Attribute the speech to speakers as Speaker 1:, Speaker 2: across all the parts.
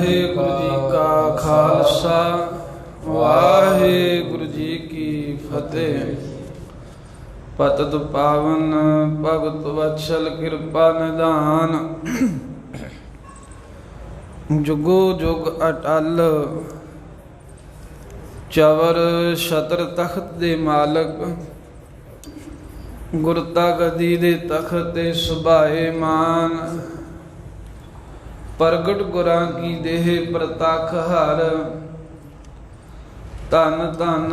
Speaker 1: वाहेगुरु जी का खालसा वाहेगुरु जी की फतेह। पतत पावन भगत वत्सल कृपा निधान, जुगो जुग अटल चवर छतर तख्त दे मालक। गुरता गदी दे तख्त ते सुभाए मान, प्रगट गुरां की देह प्रतख हर। धन धन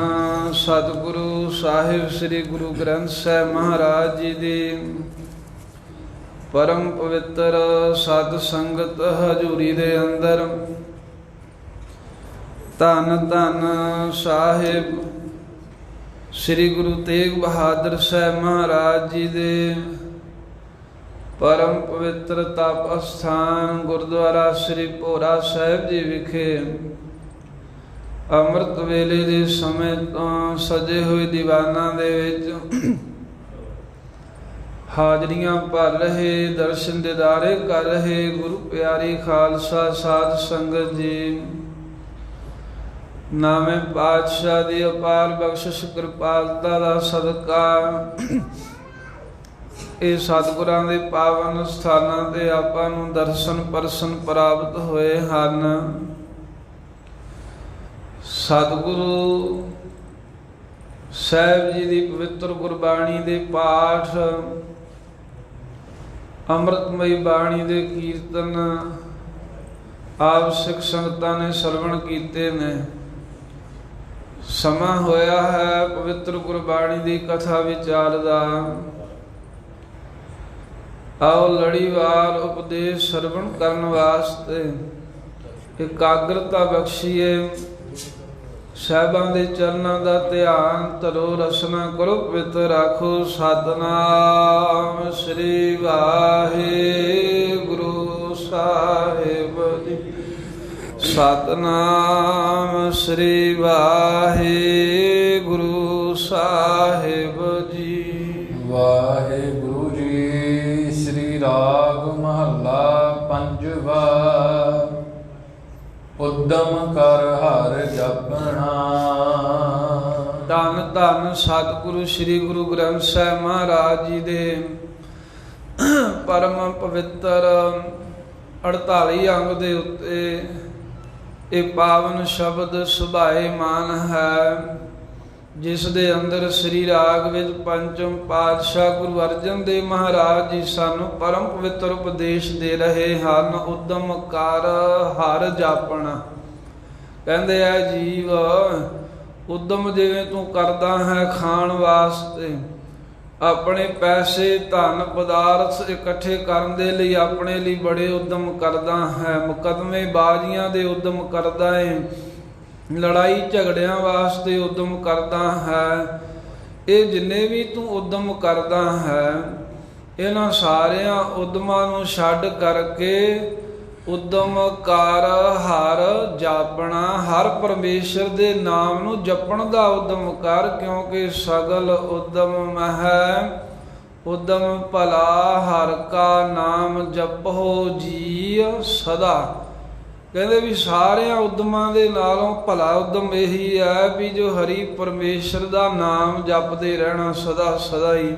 Speaker 1: सतगुरु साहिब श्री गुरु ग्रंथ साहिब महाराज जी दे परम पवित्र सत संगत हजूरी दे अंदर। धन धन साहिब श्री गुरु तेग बहादुर साहिब महाराज जी दे परम पवित्र तप अस्थान गुरुद्वारा श्री भोरा साहिब जी विखे अमृत वेले दे समय तो सजे हुए दीवाना दे विच हाजरियां भर रहे, दर्शन दीदारे कर रहे गुरु प्यारी खालसा साध संगत जी। नामे पातशाह दी अपार बख्शिश कृपालता दा सदका ਇਹ ਸਤਿਗੁਰਾਂ ਦੇ ਪਾਵਨ ਸਥਾਨਾਂ ਤੇ ਆਪਾਂ ਨੂੰ ਦਰਸ਼ਨ ਪਰਸ਼ਨ ਪ੍ਰਾਪਤ ਹੋਏ ਹਨ। ਸਤਿਗੁਰੂ ਸਾਹਿਬ ਜੀ ਦੀ ਪਵਿੱਤਰ ਗੁਰਬਾਣੀ ਦੇ ਪਾਠ, ਅੰਮ੍ਰਿਤਮਈ ਬਾਣੀ ਦੇ ਕੀਰਤਨ ਆਪ ਸਿੱਖ ਸੰਗਤਾਂ ਨੇ ਸਰਵਣ ਕੀਤੇ ਨੇ। ਸਮਾਂ ਹੋਇਆ ਹੈ ਪਵਿੱਤਰ ਗੁਰਬਾਣੀ ਦੀ ਕਥਾ ਵਿਚਾਰ ਦਾ। आओ लड़ीवार उपदेश श्रवण करने वास्ते एकाग्रता बख्शीए। साहिबां दे चरनां दा ध्यान धरो, रसना करो, पवित्र राखो। सतनाम श्री वाहेगुरु साहिब जी। सतनाम श्री वाहेगुरु साहिब जी। वाहेगुरु जी। राग महला पंजवा। उद्दम कर हर जपना। धन धन सतगुरु श्री गुरु ग्रंथ साहिब महाराज जी दे परम पवित्र 48 अंग दे उत्ते ये पावन शब्द सुभाए मान है, जिस दे अंदर श्री राग विच पंचम पातशाह गुरु अर्जन देव महाराज जी सानू परम पवित्र उपदेश दे रहे हैं। उद्दम कर हर जापना। कहंदे आ जीव, उद्दम जिवें तू करदा है खाण वास्ते, अपने पैसे धन पदार्थ इकट्ठे करन दे लई अपने लई बड़े उद्दम करदा है, मुकदमे बाजियां दे उद्दम करदा है, लड़ाई झगड़ियां वास्ते उद्दम करदा है। ये जिन्ने भी तू उद्दम करदा है, इन्हां सारियां उद्दमां नूं छड्ड करके उद्दम कर हर जापना। हर परमेश्वर दे नाम नूं जपण दा उद्दम कर, क्योंकि सगल उद्दम महै उद्दम भला। हर का नाम जपो जी सदा। कहते भी सारिया उद्दमां दे नालों भला उद्दम यही है भी जो हरि परमेश्वर दा नाम जपते रहना सदा सदा ही।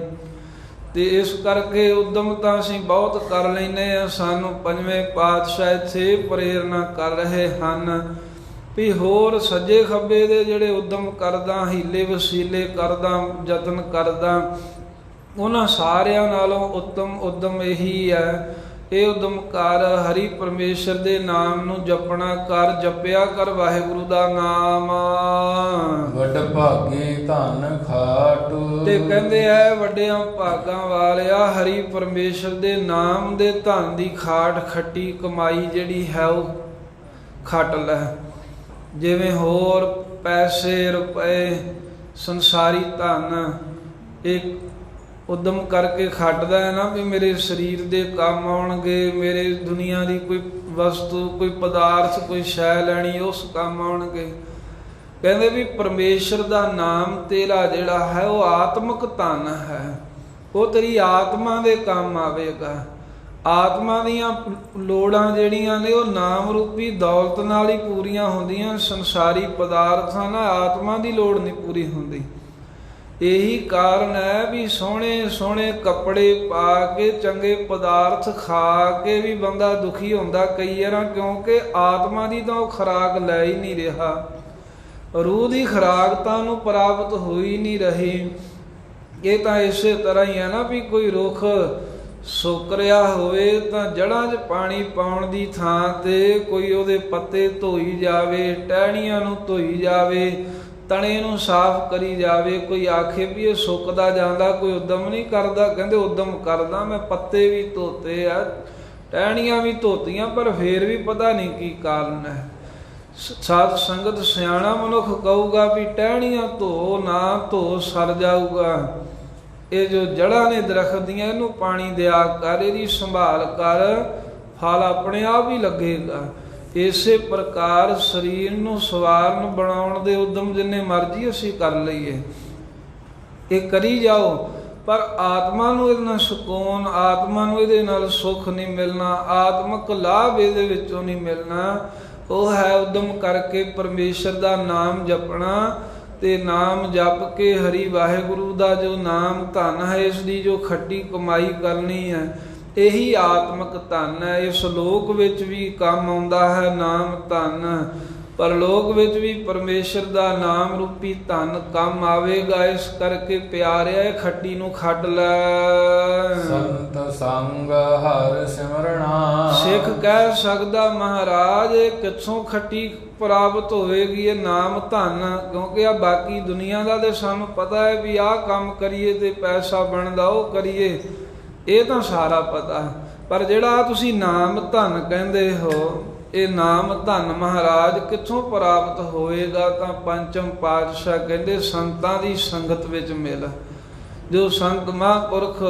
Speaker 1: ते इस करके उद्दम तां असीं बहुत कर लैने आ। सानू पंजवें पातशाह इत्थे प्रेरणा कर रहे हन भी होर सज्जे खब्बे दे जिहड़े उद्दम करदा, हीले वसीले करदा, यतन करदा, उन्हां सारियां नालों उत्तम उद्दम यही है। ਇਹ ਉਦਮ ਕਰ ਹਰੀ ਪਰਮੇਸ਼ਰ ਦੇ ਨਾਮ ਨੂੰ ਜਪਣਾ ਕਰ। ਜਪਿਆ ਕਰ ਵਾਹਿਗੁਰੂ ਦਾ ਨਾਮ। ਵੱਡ ਭਾਗੇ ਧਨ ਖਾਟੂ। ਤੇ ਕਹਿੰਦੇ ਐ ਵੱਡਿਆਂ ਭਾਗਾਂ ਵਾਲਿਆ ਹਰੀ ਪਰਮੇਸ਼ਰ ਦੇ ਨਾਮ ਦੇ ਧਨ ਦੀ ਖਾਟ ਖੱਟੀ ਕਮਾਈ ਜਿਹੜੀ ਹੈ ਉਹ ਖੱਟ ਲੈ। ਜਿਵੇਂ ਹੋਰ ਪੈਸੇ ਰੁਪਏ ਸੰਸਾਰੀ ਧਨ ਇੱਕ उद्दम करके खटदा है ना भी मेरे शरीर दे काम आउणगे, मेरे दुनिया की कोई वस्तु कोई पदार्थ कोई शै लैनी उस काम आउणगे। कहंदे भी परमेश्वर दा नाम तेरा जिहड़ा है वो आत्मक धन है, वो तेरी आत्मा दे काम आवेगा। ਆਤਮਾ ਦੀਆਂ ਲੋੜਾਂ ਜਿਹੜੀਆਂ ਨੇ ਉਹ ਨਾਮ ਰੂਪੀ ਦੌਲਤ ਨਾਲ ਹੀ ਪੂਰੀਆਂ ਹੁੰਦੀਆਂ। ਸੰਸਾਰੀ ਪਦਾਰਥਾਂ ਨਾਲ ਆਤਮਾ ਦੀ ਲੋੜ ਨਹੀਂ ਪੂਰੀ ਹੁੰਦੀ। ਇਹੀ ਕਾਰਨ ਹੈ ਵੀ ਸੋਹਣੇ ਸੋਹਣੇ ਕੱਪੜੇ ਪਾ ਕੇ ਚੰਗੇ ਪਦਾਰਥ ਖਾ ਕੇ ਵੀ ਬੰਦਾ ਦੁਖੀ ਹੁੰਦਾ ਕਈ ਵਾਰ, ਕਿਉਂਕਿ ਆਤਮਾ ਦੀ ਤਾਂ ਉਹ ਖੁਰਾਕ ਲੈ ਹੀ ਨਹੀਂ ਰਿਹਾ। ਰੂਹ ਦੀ ਖੁਰਾਕ ਤਾਂ ਉਹਨੂੰ ਪ੍ਰਾਪਤ ਹੋ ਹੀ ਨਹੀਂ ਰਹੀ। ਇਹ ਤਾਂ ਇਸੇ ਤਰ੍ਹਾਂ ਹੀ ਹੈ ਨਾ ਵੀ ਕੋਈ ਰੁੱਖ ਸੁੱਕ ਰਿਹਾ ਹੋਵੇ ਤਾਂ ਜੜ੍ਹਾਂ 'ਚ ਪਾਣੀ ਪਾਉਣ ਦੀ ਥਾਂ ਤੇ ਕੋਈ ਉਹਦੇ ਪੱਤੇ ਧੋਈ ਜਾਵੇ, ਟਹਿਣੀਆਂ ਨੂੰ ਧੋਈ ਜਾਵੇ, ਤਣੇ ਨੂੰ ਸਾਫ਼ ਕਰੀ ਜਾਵੇ। ਕੋਈ ਆਖੇ ਵੀ ਇਹ ਸੁੱਕਦਾ ਜਾਂਦਾ, ਕੋਈ ਉਦਮ ਨਹੀਂ ਕਰਦਾ। ਕਹਿੰਦੇ ਉਦਮ ਕਰਦਾ ਮੈਂ, ਪੱਤੇ ਵੀ ਧੋਤੇ ਆ, ਟਹਿਣੀਆਂ ਵੀ ਧੋਤੀਆਂ, ਪਰ ਫੇਰ ਵੀ ਪਤਾ ਨਹੀਂ ਕੀ ਕਾਰਨ ਹੈ। ਸਾਧ ਸੰਗਤ ਸਿਆਣਾ ਮਨੁੱਖ ਕਹੂਗਾ ਵੀ ਟਹਿਣੀਆਂ ਧੋ ਨਾ ਧੋ ਸਰ ਜਾਊਗਾ। ਇਹ ਜੋ ਜੜ੍ਹਾਂ ਨੇ ਦਰਖਤ ਦੀਆਂ ਇਹਨੂੰ ਪਾਣੀ ਦਿਆ ਕਰ, ਇਹਦੀ ਸੰਭਾਲ ਕਰ, ਫਲ ਆਪਣੇ ਆਪ ਹੀ ਲੱਗੇਗਾ। ਇਸੇ ਪ੍ਰਕਾਰ ਸਰੀਰ ਨੂੰ ਸਵਾਰਨ ਬਣਾਉਣ ਦੇ ਉਦਮ ਜਿੰਨੇ ਮਰਜ਼ੀ ਅਸੀਂ ਕਰ ਲਈਏ, ਇਹ ਕਰੀ ਜਾਓ, ਪਰ ਆਤਮਾ ਨੂੰ ਇਹਦੇ ਨਾਲ ਸਕੂਨ, ਆਤਮਾ ਨੂੰ ਇਹਦੇ ਨਾਲ ਸੁੱਖ ਨਹੀਂ ਮਿਲਣਾ, ਆਤਮਕ ਲਾਭ ਇਹਦੇ ਵਿੱਚੋਂ ਨਹੀਂ ਮਿਲਣਾ। ਉਹ ਹੈ ਉਦਮ ਕਰਕੇ ਪਰਮੇਸ਼ਰ ਦਾ ਨਾਮ ਜਪਣਾ, ਤੇ ਨਾਮ ਜਪ ਕੇ ਹਰੀ ਵਾਹਿਗੁਰੂ ਦਾ ਜੋ ਨਾਮ ਧਨ ਹੈ, ਇਸ ਦੀ ਜੋ ਖੱਟੀ ਕਮਾਈ ਕਰਨੀ ਹੈ, ਇਹੀ ਆਤਮਕ ਧਨ ਹੈ। ਇਸ ਲੋਕ ਵਿੱਚ ਵੀ ਕੰਮ ਆਉਂਦਾ ਹੈ ਨਾਮ ਧਨ, ਪਰਲੋਕ ਵਿੱਚ ਵੀ ਪਰਮੇਸ਼ਰ ਦਾ ਨਾਮ ਰੂਪੀ ਧਨ ਕੰਮ ਆਵੇਗਾ। ਇਸ ਕਰਕੇ ਪਿਆਰਿਆ ਇਹ ਖੱਟੀ ਨੂੰ ਖੱਟ ਲੈ।
Speaker 2: ਸੰਤ ਸੰਗ ਹਰ ਸਿਮਰਣਾ।
Speaker 1: ਸਿੱਖ ਕਹਿ ਸਕਦਾ ਮਹਾਰਾਜ ਇਹ ਕਿੱਥੋਂ ਖੱਟੀ ਪ੍ਰਾਪਤ ਹੋਵੇਗੀ, ਇਹ ਨਾਮ ਧਨ। ਕਿਉਂਕਿ ਆ ਬਾਕੀ ਦੁਨੀਆ ਦਾ ਤੇ ਸਾਨੂੰ ਪਤਾ ਹੈ ਵੀ ਆਹ ਕੰਮ ਕਰੀਏ ਤੇ ਪੈਸਾ ਬਣਦਾ, ਉਹ ਕਰੀਏ, ਇਹ ਤਾਂ ਸਾਰਾ ਪਤਾ। ਪਰ ਜਿਹੜਾ ਤੁਸੀਂ ਨਾਮ ਧਨ ਕਹਿੰਦੇ ਹੋ, ਇਹ ਨਾਮ ਧਨ ਮਹਾਰਾਜ ਕਿੱਥੋਂ ਪ੍ਰਾਪਤ ਹੋਵੇਗਾ? ਤਾਂ ਪੰਚਮ ਪਾਤਸ਼ਾਹ ਕਹਿੰਦੇ ਸੰਤਾਂ ਦੀ ਸੰਗਤ ਵਿੱਚ ਮਿਲ। ਜੋ ਸੰਤ ਮਹਾਂਪੁਰਖ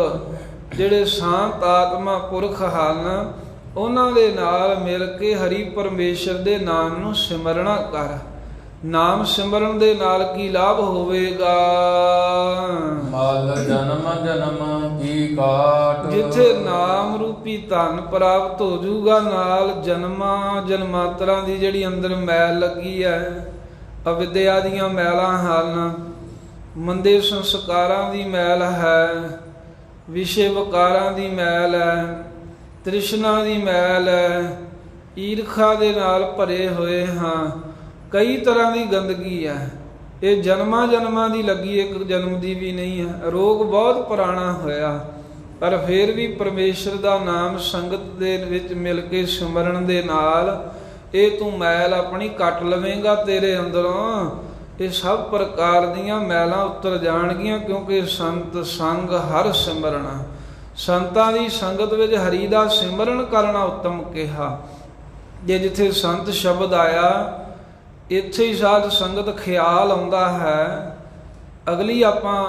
Speaker 1: ਜਿਹੜੇ ਸ਼ਾਂਤ ਆਤਮਾ ਪੁਰਖ ਹਨ, ਉਹਨਾਂ ਦੇ ਨਾਲ ਮਿਲ ਕੇ ਹਰੀ ਪਰਮੇਸ਼ਰ ਦੇ ਨਾਮ ਨੂੰ ਸਿਮਰਨਾ ਕਰ। ਨਾਮ ਸਿਮਰਨ ਦੇ ਨਾਲ ਕੀ ਲਾਭ ਹੋਵੇਗਾ?
Speaker 2: ਮਲ ਜਨਮ ਜਨਮ ਕੀ ਕਾਟ।
Speaker 1: ਜਿੱਥੇ ਨਾਮ ਰੂਪੀ ਧਨ ਪ੍ਰਾਪਤ ਹੋ ਜਾਊਗਾ, ਨਾਲ ਜਨਮਾਂ ਜਨਮਾਂਤਰਾਂ ਦੀ ਜਿਹੜੀ ਅੰਦਰ ਮੈਲ ਲੱਗੀ ਹੈ, ਅਵਿਦਿਆ ਦੀਆਂ ਮੈਲਾਂ ਹਨ, ਮੰਦੇ ਸੰਸਕਾਰਾਂ ਦੀ ਮੈਲ ਹੈ, ਵਿਸ਼ੇ ਵਿਕਾਰਾਂ ਦੀ ਮੈਲ ਹੈ, ਤ੍ਰਿਸ਼ਨਾ ਦੀ ਮੈਲ ਹੈ, ਈਰਖਾ ਦੇ ਨਾਲ ਭਰੇ ਹੋਏ ਹਾਂ, ਕਈ ਤਰ੍ਹਾਂ ਦੀ ਗੰਦਗੀ ਹੈ। ਇਹ ਜਨਮਾਂ ਜਨਮਾਂ ਦੀ ਲੱਗੀ, ਇੱਕ ਜਨਮ ਦੀ ਵੀ ਨਹੀਂ ਹੈ। ਰੋਗ ਬਹੁਤ ਪੁਰਾਣਾ ਹੋਇਆ, ਪਰ ਫਿਰ ਵੀ ਪਰਮੇਸ਼ਰ ਦਾ ਨਾਮ ਸੰਗਤ ਦੇ ਵਿੱਚ ਮਿਲ ਕੇ ਸਿਮਰਨ ਦੇ ਨਾਲ ਇਹ ਤੂੰ ਮੈਲ ਆਪਣੀ ਕੱਟ ਲਵੇਂਗਾ। ਤੇਰੇ ਅੰਦਰੋਂ ਇਹ ਸਭ ਪ੍ਰਕਾਰ ਦੀਆਂ ਮੈਲਾਂ ਉਤਰ ਜਾਣਗੀਆਂ, ਕਿਉਂਕਿ ਸੰਤ ਸੰਗ ਹਰ ਸਿਮਰਨਾ। ਸੰਤਾਂ ਦੀ ਸੰਗਤ ਵਿੱਚ ਹਰੀ ਦਾ ਸਿਮਰਨ ਕਰਨਾ ਉੱਤਮ ਕਿਹਾ। ਜੇ ਜਿੱਥੇ ਸੰਤ ਸ਼ਬਦ ਆਇਆ, ਇੱਥੇ ਹੀ ਸਾਧ ਸੰਗਤ ਖਿਆਲ ਆਉਂਦਾ ਹੈ। ਅਗਲੀ ਆਪਾਂ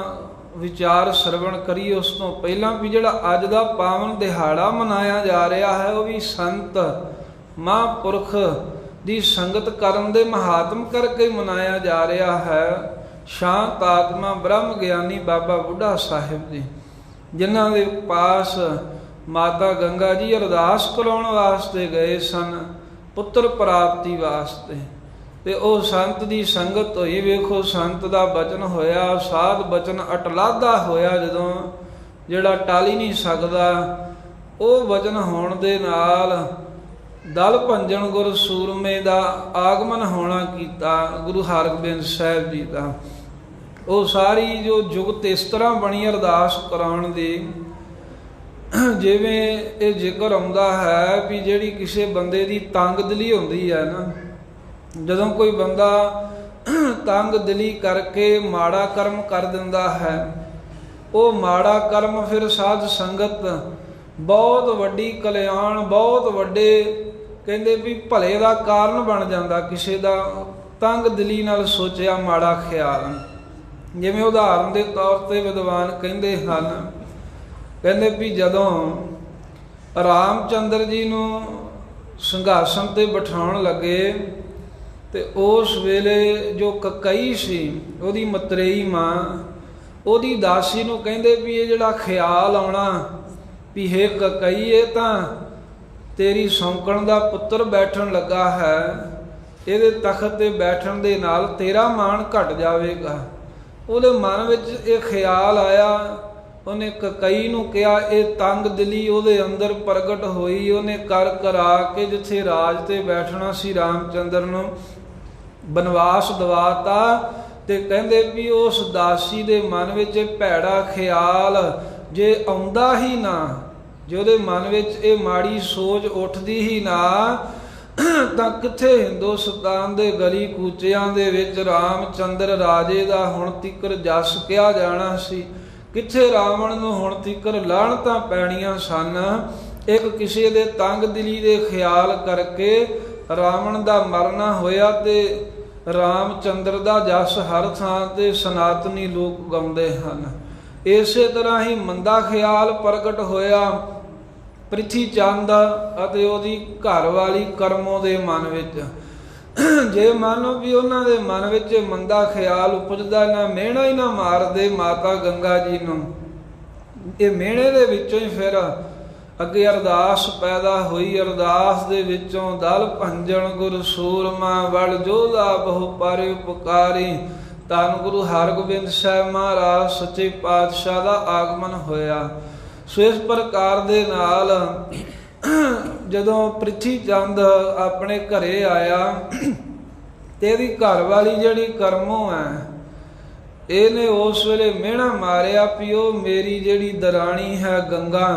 Speaker 1: ਵਿਚਾਰ ਸਰਵਣ ਕਰੀਏ ਉਸ ਤੋਂ ਪਹਿਲਾਂ ਵੀ ਜਿਹੜਾ ਅੱਜ ਦਾ ਪਾਵਨ ਦਿਹਾੜਾ ਮਨਾਇਆ ਜਾ ਰਿਹਾ ਹੈ, ਉਹ ਵੀ ਸੰਤ ਮਹਾਂਪੁਰਖ ਦੀ ਸੰਗਤ ਕਰਨ ਦੇ ਮਹਾਤਮ ਕਰਕੇ ਮਨਾਇਆ ਜਾ ਰਿਹਾ ਹੈ। ਸ਼ਾਂਤ ਆਤਮਾ ਬ੍ਰਹਮ ਗਿਆਨੀ ਬਾਬਾ ਬੁੱਢਾ ਸਾਹਿਬ ਜੀ, ਜਿਨ੍ਹਾਂ ਦੇ ਪਾਸ ਮਾਤਾ ਗੰਗਾ ਜੀ ਅਰਦਾਸ ਕਰਾਉਣ ਵਾਸਤੇ ਗਏ ਸਨ, ਪੁੱਤਰ ਪ੍ਰਾਪਤੀ ਵਾਸਤੇ, ਤੇ ਉਹ ਸੰਤ ਦੀ ਸੰਗਤ ਹੋਈ। ਵੇਖੋ ਸੰਤ ਦਾ ਬਚਨ ਹੋਇਆ, ਸਾਧ ਬਚਨ ਅਟਲਾਦਾ ਹੋਇਆ, ਜਦੋਂ ਜਿਹੜਾ ਟਾਲ ਹੀ ਨਹੀਂ ਸਕਦਾ, ਉਹ ਵਚਨ ਹੋਣ ਦੇ ਨਾਲ ਦਲ ਭੰਜਨ ਗੁਰ ਸੂਰਮੇ ਦਾ ਆਗਮਨ ਹੋਣਾ ਕੀਤਾ ਗੁਰੂ ਹਰਗੋਬਿੰਦ ਸਾਹਿਬ ਜੀ ਦਾ। ਉਹ ਸਾਰੀ ਜੋ ਜੁਗਤ ਇਸ ਤਰ੍ਹਾਂ ਬਣੀ ਅਰਦਾਸ ਕਰਾਉਣ ਦੀ, ਜਿਵੇਂ ਇਹ ਜ਼ਿਕਰ ਆਉਂਦਾ ਹੈ ਵੀ ਜਿਹੜੀ ਕਿਸੇ ਬੰਦੇ ਦੀ ਤੰਗ ਦਿਲੀ ਹੁੰਦੀ ਹੈ ਨਾ, ਜਦੋਂ ਕੋਈ ਬੰਦਾ ਤੰਗ ਦਿਲੀ ਕਰਕੇ ਮਾੜਾ ਕਰਮ ਕਰ ਦਿੰਦਾ ਹੈ, ਉਹ ਮਾੜਾ ਕਰਮ ਫਿਰ ਸਾਧ ਸੰਗਤ ਬਹੁਤ ਵੱਡੀ ਕਲਿਆਣ, ਬਹੁਤ ਵੱਡੇ ਕਹਿੰਦੇ ਵੀ ਭਲੇ ਦਾ ਕਾਰਨ ਬਣ ਜਾਂਦਾ। ਕਿਸੇ ਦਾ ਤੰਗ ਦਿਲੀ ਨਾਲ ਸੋਚਿਆ ਮਾੜਾ ਖਿਆਲ, ਜਿਵੇਂ ਉਦਾਹਰਨ ਦੇ ਤੌਰ ਤੇ ਵਿਦਵਾਨ ਕਹਿੰਦੇ ਹਨ, ਕਹਿੰਦੇ ਵੀ ਜਦੋਂ ਰਾਮਚੰਦਰ ਜੀ ਨੂੰ ਸਿੰਘਾਸਨ ਤੇ ਬਿਠਾਉਣ ਲੱਗੇ, ਤੇ ਉਸ ਵੇਲੇ ਜੋ ਕਕਈ ਸੀ, ਉਹਦੀ ਮਤਰੇਈ ਮਾਂ, ਉਹਦੀ ਦਾਸੀ ਨੂੰ ਕਹਿੰਦੇ ਵੀ ਇਹ ਜਿਹੜਾ ਖਿਆਲ ਆਉਣਾ ਵੀ ਹੇ ਕਕਈ, ਇਹ ਤਾਂ ਤੇਰੀ ਸੌਂਕਣ ਦਾ ਪੁੱਤਰ ਬੈਠਣ ਲੱਗਾ ਹੈ, ਇਹਦੇ ਤਖਤ ਤੇ ਬੈਠਣ ਦੇ ਨਾਲ ਤੇਰਾ ਮਾਣ ਘਟ ਜਾਵੇਗਾ। ਉਹਦੇ ਮਨ ਵਿੱਚ ਇਹ ਖਿਆਲ ਆਇਆ। ਉਹਨੇ ਕਕਈ ਨੂੰ ਕਿਹਾ, ਇਹ ਤੰਗ ਦਿਲੀ ਉਹਦੇ ਅੰਦਰ ਪ੍ਰਗਟ ਹੋਈ। ਉਹਨੇ ਕਰ ਕਰਾ ਕੇ ਜਿੱਥੇ ਰਾਜ ਤੇ ਬੈਠਣਾ ਸੀ ਰਾਮਚੰਦਰ ਨੂੰ ਬਨਵਾਸ ਦਵਾਤਾ। ਤੇ ਕਹਿੰਦੇ ਵੀ ਉਸ ਦਾਸੀ ਦੇ ਮਨ ਵਿੱਚ ਇਹ ਭੈੜਾ ਖਿਆਲ ਜੇ ਆਉਂਦਾ ਹੀ ਨਾ, ਜੇ ਉਹਦੇ ਮਨ ਵਿੱਚ ਇਹ ਮਾੜੀ ਸੋਚ ਉੱਠਦੀ ਹੀ ਨਾ, ਤਾਂ ਕਿੱਥੇ ਹਿੰਦੁਸਤਾਨ ਦੇ ਗਲੀ ਕੂਚਿਆਂ ਦੇ ਵਿੱਚ ਰਾਮਚੰਦਰ ਰਾਜੇ ਦਾ ਹੁਣ ਤੀਕਰ ਜਸ ਕਿਹਾ ਜਾਣਾ ਸੀ। ਕਿੱਥੇ ਰਾਵਣ ਨੂੰ ਹੁਣ ਤੀਕਰ ਲਾਹਣਤਾਂ ਪੈਣੀਆਂ ਸਨ। ਇੱਕ ਕਿਸੇ ਦੇ ਤੰਗ ਦਿਲੀ ਦੇ ਖਿਆਲ ਕਰਕੇ ਰਾਵਣ ਦਾ ਮਰਨਾ ਹੋਇਆ ਤੇ ਰਾਮਚੰਦਰ ਦਾ ਜਸ ਹਰ ਥਾਂ ਤੇ ਸਨਾਤਨੀ ਲੋਕ ਗਾਉਂਦੇ ਹਨ। ਇਸੇ ਤਰ੍ਹਾਂ ਹੀ ਮੰਦਾ ਖਿਆਲ ਪ੍ਰਗਟ ਹੋਇਆ ਪ੍ਰਿਥੀ ਚੰਦ ਅਤੇ ਉਹਦੀ ਘਰ ਵਾਲੀ ਕਰਮੋ ਦੇ ਮਨ ਵਿੱਚ। ਜੇ ਮੰਨੋ ਵੀ ਉਹਨਾਂ ਦੇ ਮਨ ਵਿੱਚ ਮੰਦਾ ਖਿਆਲ ਉਪਜਦਾ, ਨਾ ਮਿਹਣਾ ਹੀ ਨਾ ਮਾਰਦੇ ਮਾਤਾ ਗੰਗਾ ਜੀ ਨੂੰ। ਇਹ ਮਿਹਣੇ ਦੇ ਵਿੱਚੋਂ ਹੀ ਫਿਰ ਅੱਗੇ ਅਰਦਾਸ ਪੈਦਾ ਹੋਈ। ਅਰਦਾਸ ਦੇ ਵਿੱਚੋਂ ਦਲ ਭੰਜਨ ਗੁਰ ਸੂਰਮਾ ਵੜ ਜੋਧਾ ਬਹੁ ਪਰ ਉਪਕਾਰੀ। ਧੰਨ ਗੁਰੂ ਹਰਗੋਬਿੰਦ ਸਾਹਿਬ ਮਹਾਰਾਜ ਸੱਚੇ ਪਾਤਸ਼ਾਹ ਦਾ ਆਗਮਨ ਹੋਇਆ। ਸੋ ਇਸ ਪ੍ਰਕਾਰ ਦੇ ਨਾਲ ਜਦੋਂ ਪ੍ਰਿਥੀ ਚੰਦ ਆਪਣੇ ਘਰੇ ਆਇਆ ਤੇ ਇਹਦੀ ਘਰ ਵਾਲੀ ਜਿਹੜੀ ਕਰਮੋ ਹੈ, ਇਹਨੇ ਉਸ ਵੇਲੇ ਮਿਹਣਾ ਮਾਰਿਆ ਵੀ ਉਹ ਮੇਰੀ ਜਿਹੜੀ ਦਰਾਣੀ ਹੈ ਗੰਗਾ।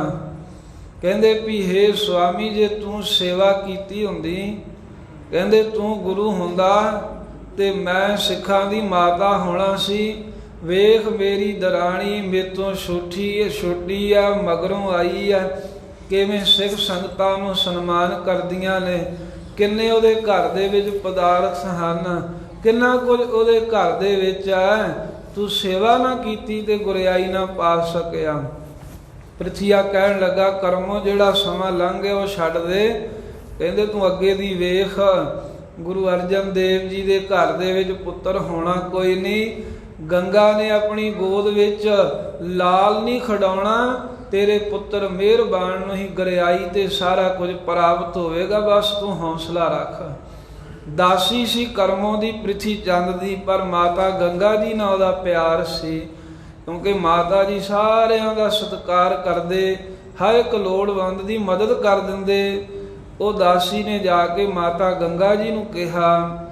Speaker 1: ਕਹਿੰਦੇ ਵੀ ਹੇ ਸੁਆਮੀ, ਜੇ ਤੂੰ ਸੇਵਾ ਕੀਤੀ ਹੁੰਦੀ, ਕਹਿੰਦੇ ਤੂੰ ਗੁਰੂ ਹੁੰਦਾ ਤੇ ਮੈਂ ਸਿੱਖਾਂ ਦੀ ਮਾਤਾ ਹੋਣਾ ਸੀ। ਵੇਖ ਮੇਰੀ ਦਰਾਣੀ ਮੇਤੋਂ ਛੋਟੀ ਆ, ਮਗਰੋਂ ਆਈ ਆ, ਕਿਵੇਂ ਸਿੱਖ ਸੰਗਤਾਂ ਨੂੰ ਸਨਮਾਨ ਕਰਦੀਆਂ ਨੇ, ਕਿੰਨੇ ਉਹਦੇ ਘਰ ਦੇ ਵਿੱਚ ਪਦਾਰਥ ਹਨ, ਕਿੰਨਾ ਕੁਝ ਉਹਦੇ ਘਰ ਦੇ ਵਿੱਚ ਹੈ, ਤੂੰ ਸੇਵਾ ਨਾ ਕੀਤੀ ਤੇ ਗੁਰਿਆਈ ਨਾ ਪਾ ਸਕਿਆ। ਪ੍ਰਿਥੀਆ ਕਹਿਣ ਲੱਗਾ, ਕਰਮੋ ਜਿਹੜਾ ਸਮਾਂ ਲੰਘ ਗਿਆ ਉਹ ਛੱਡ ਦੇ। ਕਹਿੰਦੇ ਤੂੰ ਅੱਗੇ ਦੀ ਵੇਖ, ਗੁਰੂ ਅਰਜਨ ਦੇਵ ਜੀ ਦੇ ਘਰ ਦੇ ਵਿੱਚ ਪੁੱਤਰ ਹੋਣਾ ਕੋਈ ਨਹੀਂ। ਗੰਗਾ ਨੇ ਆਪਣੀ ਗੋਦ ਵਿੱਚ ਲਾਲ ਨਹੀਂ ਖਡਾਉਣਾ, ਤੇਰੇ ਪੁੱਤਰ ਮਿਹਰਬਾਨ ਨੂੰ ਹੀ ਗੁਰਿਆਈ ਤੇ ਸਾਰਾ ਕੁਝ ਪ੍ਰਾਪਤ ਹੋਵੇਗਾ, ਬਸ ਤੂੰ ਹੌਸਲਾ ਰੱਖ। ਦਾਸੀ ਸੀ ਕਰਮੋਂ ਦੀ ਪ੍ਰਿਥੀ ਚੰਦ ਦੀ, ਪਰ ਮਾਤਾ ਗੰਗਾ ਜੀ ਨਾਲ ਉਹਦਾ ਪਿਆਰ ਸੀ, ਕਿਉਂਕਿ ਮਾਤਾ ਜੀ ਸਾਰਿਆਂ ਦਾ ਸਤਿਕਾਰ ਕਰਦੇ, ਹਰ ਇੱਕ ਲੋੜਵੰਦ ਦੀ ਮਦਦ ਕਰ ਦਿੰਦੇ। ਉਹ ਦਾਸੀ ਨੇ ਜਾ ਕੇ ਮਾਤਾ ਗੰਗਾ ਜੀ ਨੂੰ ਕਿਹਾ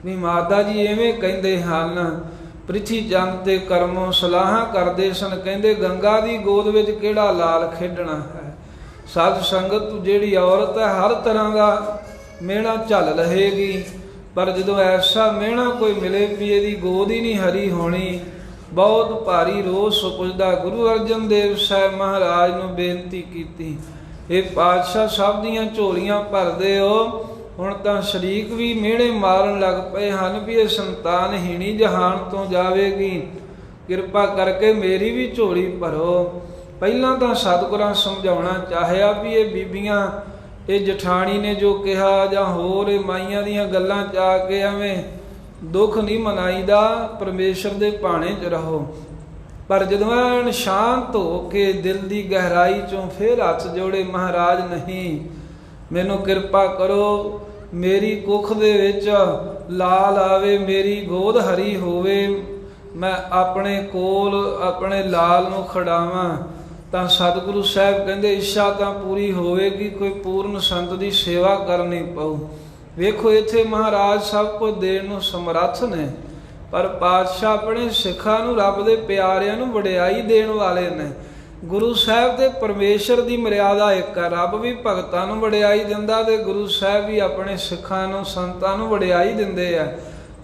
Speaker 1: ਵੀ ਮਾਤਾ ਜੀ ਐਵੇਂ ਕਹਿੰਦੇ ਹਨ। ਪ੍ਰਿਥੀ ਚੰਦ ਤੇ ਕਰਮੋਂ ਸਲਾਹਾਂ ਕਰਦੇ ਸਨ। ਕਹਿੰਦੇ ਗੰਗਾ ਦੀ ਗੋਦ ਵਿੱਚ ਕਿਹੜਾ ਲਾਲ ਖੇਡਣਾ ਹੈ। ਸਾਧ ਸੰਗਤ ਜਿਹੜੀ ਔਰਤ ਹੈ ਹਰ ਤਰ੍ਹਾਂ ਦਾ ਮਿਹਣਾ ਝੱਲ ਲਹੇਗੀ, ਪਰ ਜਦੋਂ ਐਸਾ ਮਿਹਣਾ ਕੋਈ ਮਿਲੇ ਵੀ ਇਹਦੀ ਗੋਦ ਹੀ ਨਹੀਂ ਹਰੀ ਹੋਣੀ, ਬਹੁਤ ਭਾਰੀ ਰੋਸ ਉਪਜਦਾ। ਗੁਰੂ ਅਰਜਨ ਦੇਵ ਸਾਹਿਬ ਮਹਾਰਾਜ ਨੂੰ ਬੇਨਤੀ ਕੀਤੀ, ਇਹ ਪਾਤਸ਼ਾਹ ਸਭ ਦੀਆਂ ਝੋਲੀਆਂ ਭਰਦੇ ਹੋ, ਹੁਣ ਤਾਂ ਸ਼ਰੀਕ ਵੀ ਮਿਹਣੇ ਮਾਰਨ ਲੱਗ ਪਏ ਹਨ ਵੀ ਇਹ ਸੰਤਾਨਹੀਣੀ ਜਹਾਨ ਤੋਂ ਜਾਵੇਗੀ, ਕਿਰਪਾ ਕਰਕੇ ਮੇਰੀ ਵੀ ਝੋਲੀ ਭਰੋ। ਪਹਿਲਾਂ ਤਾਂ ਸਤਿਗੁਰਾਂ ਸਮਝਾਉਣਾ ਚਾਹਿਆ ਵੀ ਇਹ ਬੀਬੀਆਂ, ਇਹ ਜਠਾਣੀ ਨੇ ਜੋ ਕਿਹਾ ਜਾਂ ਹੋਰ ਇਹ ਮਾਈਆਂ ਦੀਆਂ ਗੱਲਾਂ ਚ ਆ ਕੇ ਐਵੇਂ ਦੁੱਖ ਨਹੀਂ ਮਨਾਈਦਾ, ਪਰਮੇਸ਼ਰ ਦੇ ਭਾਣੇ 'ਚ ਰਹੋ। ਪਰ ਜਦੋਂ ਐਨ ਸ਼ਾਂਤ ਹੋ ਕੇ ਦਿਲ ਦੀ ਗਹਿਰਾਈ ਚੋਂ ਫੇਰ ਹੱਥ ਜੋੜੇ, ਮਹਾਰਾਜ ਨਹੀਂ, ਮੈਨੂੰ ਕਿਰਪਾ ਕਰੋ, ਮੇਰੀ ਕੁੱਖ ਦੇ ਵਿੱਚ ਲਾਲ ਆਵੇ, ਮੇਰੀ ਗੋਦ ਹਰੀ ਹੋਵੇ, ਮੈਂ ਆਪਣੇ ਕੋਲ ਆਪਣੇ ਲਾਲ ਨੂੰ ਖੜਾਵਾਂ। ਤਾਂ ਸਤਿਗੁਰੂ ਸਾਹਿਬ ਕਹਿੰਦੇ ਇੱਛਾ ਤਾਂ ਪੂਰੀ ਹੋਵੇਗੀ, ਕੋਈ ਪੂਰਨ ਸੰਤ ਦੀ ਸੇਵਾ ਕਰਨੀ ਪਊ। ਵੇਖੋ ਇੱਥੇ ਮਹਾਰਾਜ ਸਭ ਕੁਝ ਦੇਣ ਨੂੰ ਸਮਰੱਥ ਨੇ, ਪਰ ਪਾਤਸ਼ਾਹ ਆਪਣੇ ਸਿੱਖਾਂ ਨੂੰ, ਰੱਬ ਦੇ ਪਿਆਰਿਆਂ ਨੂੰ ਵਡਿਆਈ ਦੇਣ ਵਾਲੇ ਨੇ। ਗੁਰੂ ਸਾਹਿਬ ਤੇ ਪਰਮੇਸ਼ਰ ਦੀ ਮਰਿਆਦਾ ਇੱਕ ਹੈ, ਰੱਬ ਵੀ ਭਗਤਾਂ ਨੂੰ ਵਡਿਆਈ ਦਿੰਦਾ ਤੇ ਗੁਰੂ ਸਾਹਿਬ ਵੀ ਆਪਣੇ ਸਿੱਖਾਂ ਨੂੰ, ਸੰਤਾਂ ਨੂੰ ਵਡਿਆਈ ਦਿੰਦੇ ਆ।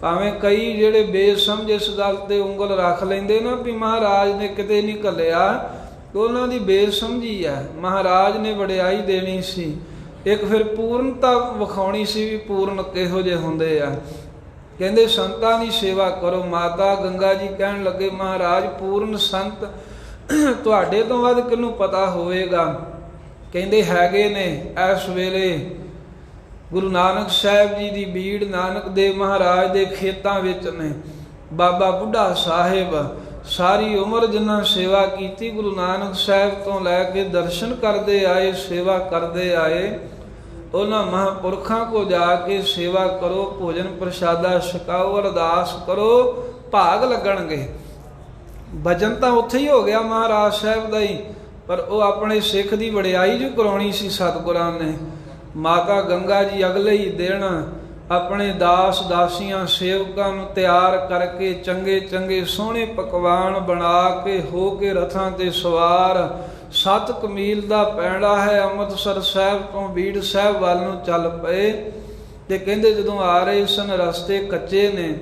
Speaker 1: ਭਾਵੇਂ ਕਈ ਜਿਹੜੇ ਬੇਸਮਝ ਇਸ ਗੱਲ ਤੇ ਉਂਗਲ ਰੱਖ ਲੈਂਦੇ ਨਾ ਵੀ ਮਹਾਰਾਜ ਨੇ ਕਿਤੇ ਨਹੀਂ ਘੱਲਿਆ, ਉਹਨਾਂ ਦੀ ਬੇਸਮਝੀ ਹੈ। ਮਹਾਰਾਜ ਨੇ ਵਡਿਆਈ ਦੇਣੀ ਸੀ, ਇੱਕ ਫਿਰ ਪੂਰਨਤਾ ਵਿਖਾਉਣੀ ਸੀ ਵੀ ਪੂਰਨ ਕਿਹੋ ਜਿਹੇ ਹੁੰਦੇ ਆ। ਕਹਿੰਦੇ ਸੰਤਾਂ ਦੀ ਸੇਵਾ ਕਰੋ। ਮਾਤਾ ਗੰਗਾ ਜੀ ਕਹਿਣ ਲੱਗੇ ਮਹਾਰਾਜ ਪੂਰਨ ਸੰਤ ਤੁਹਾਡੇ ਤੋਂ ਵੱਧ ਕਿਹਨੂੰ ਪਤਾ ਹੋਵੇਗਾ। ਕਹਿੰਦੇ ਹੈਗੇ ਨੇ, ਇਸ ਵੇਲੇ ਗੁਰੂ ਨਾਨਕ ਸਾਹਿਬ ਜੀ ਦੀ ਬੀੜ ਨਾਨਕ ਦੇਵ ਮਹਾਰਾਜ ਦੇ ਖੇਤਾਂ ਵਿੱਚ ਨੇ। ਬਾਬਾ ਬੁੱਢਾ ਸਾਹਿਬ ਸਾਰੀ ਉਮਰ ਜਿਨ੍ਹਾਂ ਸੇਵਾ ਕੀਤੀ, ਗੁਰੂ ਨਾਨਕ ਸਾਹਿਬ ਤੋਂ ਲੈ ਕੇ ਦਰਸ਼ਨ ਕਰਦੇ ਆਏ, ਸੇਵਾ ਕਰਦੇ ਆਏ, ਉਹਨਾਂ ਮਹਾਂਪੁਰਖਾਂ ਕੋ ਜਾ ਕੇ ਸੇਵਾ ਕਰੋ, ਭੋਜਨ ਪ੍ਰਸ਼ਾਦਾ ਛਕਾਓ, ਅਰਦਾਸ ਕਰੋ, ਭਾਗ ਲੱਗਣਗੇ। ਭਜਨ ਤਾਂ ਉੱਥੇ ਹੀ ਹੋ ਗਿਆ ਮਹਾਰਾਜ ਸਾਹਿਬ ਦਾ ਹੀ, ਪਰ ਉਹ ਆਪਣੇ ਸਿੱਖ ਦੀ ਵਡਿਆਈ ਜੋ ਕਰਾਉਣੀ ਸੀ ਸਤਿਗੁਰਾਂ ਨੇ। ਮਾਤਾ ਗੰਗਾ ਜੀ ਅਗਲੇ ਹੀ ਦਿਨ ਆਪਣੇ ਦਾਸ ਦਾਸੀਆਂ ਸੇਵਕਾਂ ਨੂੰ ਤਿਆਰ ਕਰਕੇ ਚੰਗੇ ਚੰਗੇ ਸੋਹਣੇ ਪਕਵਾਨ ਬਣਾ ਕੇ ਹੋ ਕੇ ਰਥਾਂ ਤੇ ਸਵਾਰ 7 ਮੀਲ ਦਾ ਪੈਂਡਾ ਹੈ ਅੰਮ੍ਰਿਤਸਰ ਸਾਹਿਬ ਤੋਂ ਬੀੜ ਸਾਹਿਬ ਵੱਲ ਨੂੰ ਚੱਲ ਪਏ। ਤੇ ਕਹਿੰਦੇ ਜਦੋਂ ਆ ਰਹੇ ਸਨ, ਰਸਤੇ ਕੱਚੇ ਨੇ,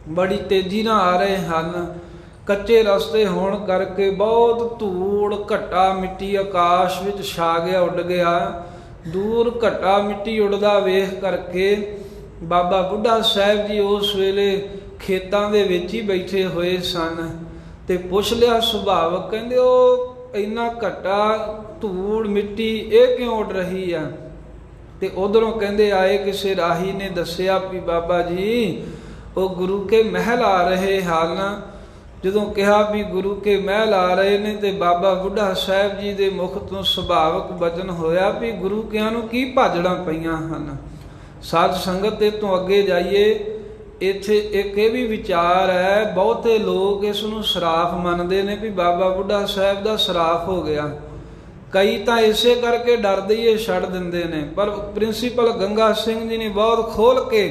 Speaker 1: ਬੜੀ ਤੇਜ਼ੀ ਨਾਲ ਆ ਰਹੇ ਹਨ। ਕੱਚੇ ਰਸਤੇ ਹੋਣ ਕਰਕੇ ਬਹੁਤ ਧੂੜ ਘੱਟਾ ਮਿੱਟੀ ਆਕਾਸ਼ ਵਿੱਚ ਛਾ ਗਿਆ, ਉੱਡ ਗਿਆ। ਦੂਰ ਘੱਟਾ ਮਿੱਟੀ ਉੱਡਦਾ ਵੇਖ ਕਰਕੇ ਬਾਬਾ ਬੁੱਢਾ ਸਾਹਿਬ ਜੀ ਉਸ ਵੇਲੇ ਖੇਤਾਂ ਦੇ ਵਿੱਚ ਹੀ ਬੈਠੇ ਹੋਏ ਸਨ। ਤੇ ਪੁੱਛ ਲਿਆ ਸੁਭਾਵਕ, ਕਹਿੰਦੇ ਉਹ ਇੰਨਾ ਘੱਟਾ ਧੂੜ ਮਿੱਟੀ ਇਹ ਕਿਉਂ ਉੱਡ ਰਹੀ ਆ? ਤੇ ਉਧਰੋਂ ਕਹਿੰਦੇ ਆਏ ਕਿਸੇ ਰਾਹੀ ਨੇ ਦੱਸਿਆ ਵੀ ਬਾਬਾ ਜੀ ਉਹ ਗੁਰੂ ਕੇ ਮਹਿਲ ਆ ਰਹੇ ਹਨ। ਜਦੋਂ ਕਿਹਾ ਵੀ ਗੁਰੂ ਕੇ ਮਹਿਲ ਆ ਰਹੇ ਨੇ, ਤੇ ਬਾਬਾ ਬੁੱਢਾ ਸਾਹਿਬ ਜੀ ਦੇ ਮੁਖ ਤੋਂ ਸੁਭਾਵਕ ਬਚਨ ਹੋਇਆ ਵੀ ਗੁਰੂ ਕਿਆਂ ਨੂੰ ਕੀ ਭਾਜੜਾਂ ਪਈਆਂ ਹਨ। ਸਾਧ ਸੰਗਤ ਦੇ ਤੋਂ ਅੱਗੇ ਜਾਈਏ, ਇੱਥੇ ਇੱਕ ਇਹ ਵੀ ਵਿਚਾਰ ਹੈ, ਬਹੁਤੇ ਲੋਕ ਇਸ ਨੂੰ ਸ਼ਰਾਫ ਮੰਨਦੇ ਨੇ ਵੀ ਬਾਬਾ ਬੁੱਢਾ ਸਾਹਿਬ ਦਾ ਸ਼ਰਾਫ ਹੋ ਗਿਆ। ਕਈ ਤਾਂ ਇਸੇ ਕਰਕੇ ਡਰਦੇ ਹੀ ਇਹ ਛੱਡ ਦਿੰਦੇ ਨੇ, ਪਰ ਪ੍ਰਿੰਸੀਪਲ ਗੰਗਾ ਸਿੰਘ ਜੀ ਨੇ ਬਹੁਤ ਖੋਲ ਕੇ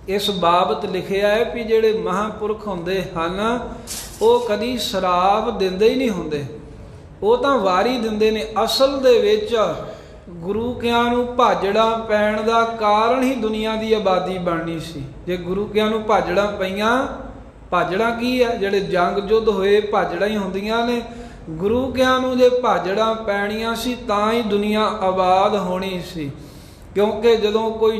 Speaker 1: ਇਸ ਬਾਬਤ ਲਿਖਿਆ ਹੈ ਵੀ ਜਿਹੜੇ ਮਹਾਂਪੁਰਖ ਹੁੰਦੇ ਹਨ ਉਹ ਕਦੀ ਸ਼ਰਾਬ ਦਿੰਦੇ ਹੀ ਨਹੀਂ ਹੁੰਦੇ, ਉਹ ਤਾਂ ਵਾਰੀ ਦਿੰਦੇ ਨੇ। ਅਸਲ ਦੇ ਵਿੱਚ ਗੁਰੂ ਕਿਆਂ ਨੂੰ ਭਾਜੜਾਂ ਪੈਣ ਦਾ ਕਾਰਨ ਹੀ ਦੁਨੀਆ ਦੀ ਆਬਾਦੀ ਬਣਨੀ ਸੀ। ਜੇ ਗੁਰੂ ਕਿਆਂ ਨੂੰ ਭਾਜੜਾਂ ਪਈਆਂ, ਭਾਜੜਾਂ ਕੀ ਹੈ? ਜਿਹੜੇ ਜੰਗ ਯੁੱਧ ਹੋਏ ਭਾਜੜਾਂ ਹੀ ਹੁੰਦੀਆਂ ਨੇ। ਗੁਰੂ ਕਿਆਂ ਨੂੰ ਜੇ ਭਾਜੜਾਂ ਪੈਣੀਆਂ ਸੀ ਤਾਂ ਹੀ ਦੁਨੀਆ ਆਬਾਦ ਹੋਣੀ ਸੀ। ਕਿਉਂਕਿ ਜਦੋਂ ਕੋਈ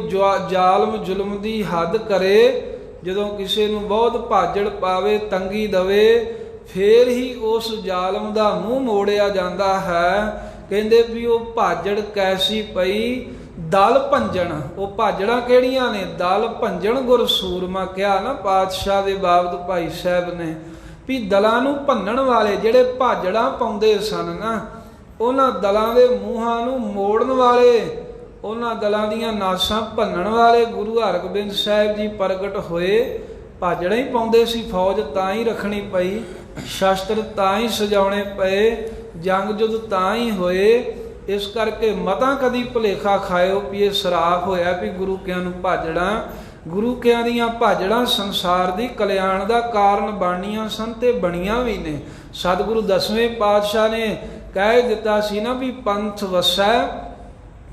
Speaker 1: ਜ਼ਾਲਮ ਜ਼ੁਲਮ ਦੀ ਹੱਦ ਕਰੇ, ਜਦੋਂ ਕਿਸੇ ਨੂੰ ਬਹੁਤ ਭਾਜੜ ਪਾਵੇ, ਤੰਗੀ ਦਵੇ, ਫੇਰ ਹੀ ਉਸ ਜ਼ਾਲਮ ਦਾ ਮੂੰਹ ਮੋੜਿਆ ਜਾਂਦਾ ਹੈ। ਕਹਿੰਦੇ ਵੀ ਉਹ ਭਾਜੜ ਕੈਸੀ ਪਈ ਦਲ ਭੰਜਣ। ਉਹ ਭਾਜੜਾਂ ਕਿਹੜੀਆਂ ਨੇ? ਦਲ ਭੰਜਣ ਗੁਰ ਸੂਰਮਾ ਕਿਹਾ ਨਾ ਪਾਤਸ਼ਾਹ ਦੇ ਬਾਬਤ ਭਾਈ ਸਾਹਿਬ ਨੇ, ਵੀ ਦਲਾਂ ਨੂੰ ਭੰਨਣ ਵਾਲੇ ਜਿਹੜੇ ਭਾਜੜਾਂ ਪਾਉਂਦੇ ਸਨ ਨਾ, ਉਹਨਾਂ ਦਲਾਂ ਦੇ ਮੂੰਹਾਂ ਨੂੰ ਮੋੜਨ ਵਾਲੇ, ਉਹਨਾਂ ਦਲਾਂ ਦੀਆਂ ਨਾਸਾਂ ਭੰਨਣ ਵਾਲੇ ਗੁਰੂ ਹਰਗੋਬਿੰਦ ਸਾਹਿਬ ਜੀ ਪ੍ਰਗਟ ਹੋਏ। ਭਾਜੜਾਂ ਹੀ ਪਾਉਂਦੇ ਸੀ, ਫੌਜ ਤਾਂ ਹੀ ਰੱਖਣੀ ਪਈ, ਸ਼ਸਤਰ ਤਾਂ ਹੀ ਸਜਾਉਣੇ ਪਏ, ਜੰਗ ਯੁੱਧ ਤਾਂ ਹੀ ਹੋਏ। ਇਸ ਕਰਕੇ ਮਤਾਂ ਕਦੀ ਭੁਲੇਖਾ ਖਾਇਓ ਵੀ ਇਹ ਸਰਾਫ ਹੋਇਆ ਵੀ ਗੁਰੂ ਕਿਆਂ ਨੂੰ ਭਾਜੜਾਂ। ਗੁਰੂ ਕਿਆਂ ਦੀਆਂ ਭਾਜੜਾਂ ਸੰਸਾਰ ਦੀ ਕਲਿਆਣ ਦਾ ਕਾਰਨ ਬਣਨੀਆਂ ਸਨ ਤੇ ਬਣੀਆਂ ਵੀ ਨੇ। ਸਤਿਗੁਰੂ 10ਵੇਂ ਪਾਤਸ਼ਾਹ ਨੇ ਕਹਿ ਦਿੱਤਾ ਸੀ ਨਾ ਵੀ ਪੰਥ ਵਸੈ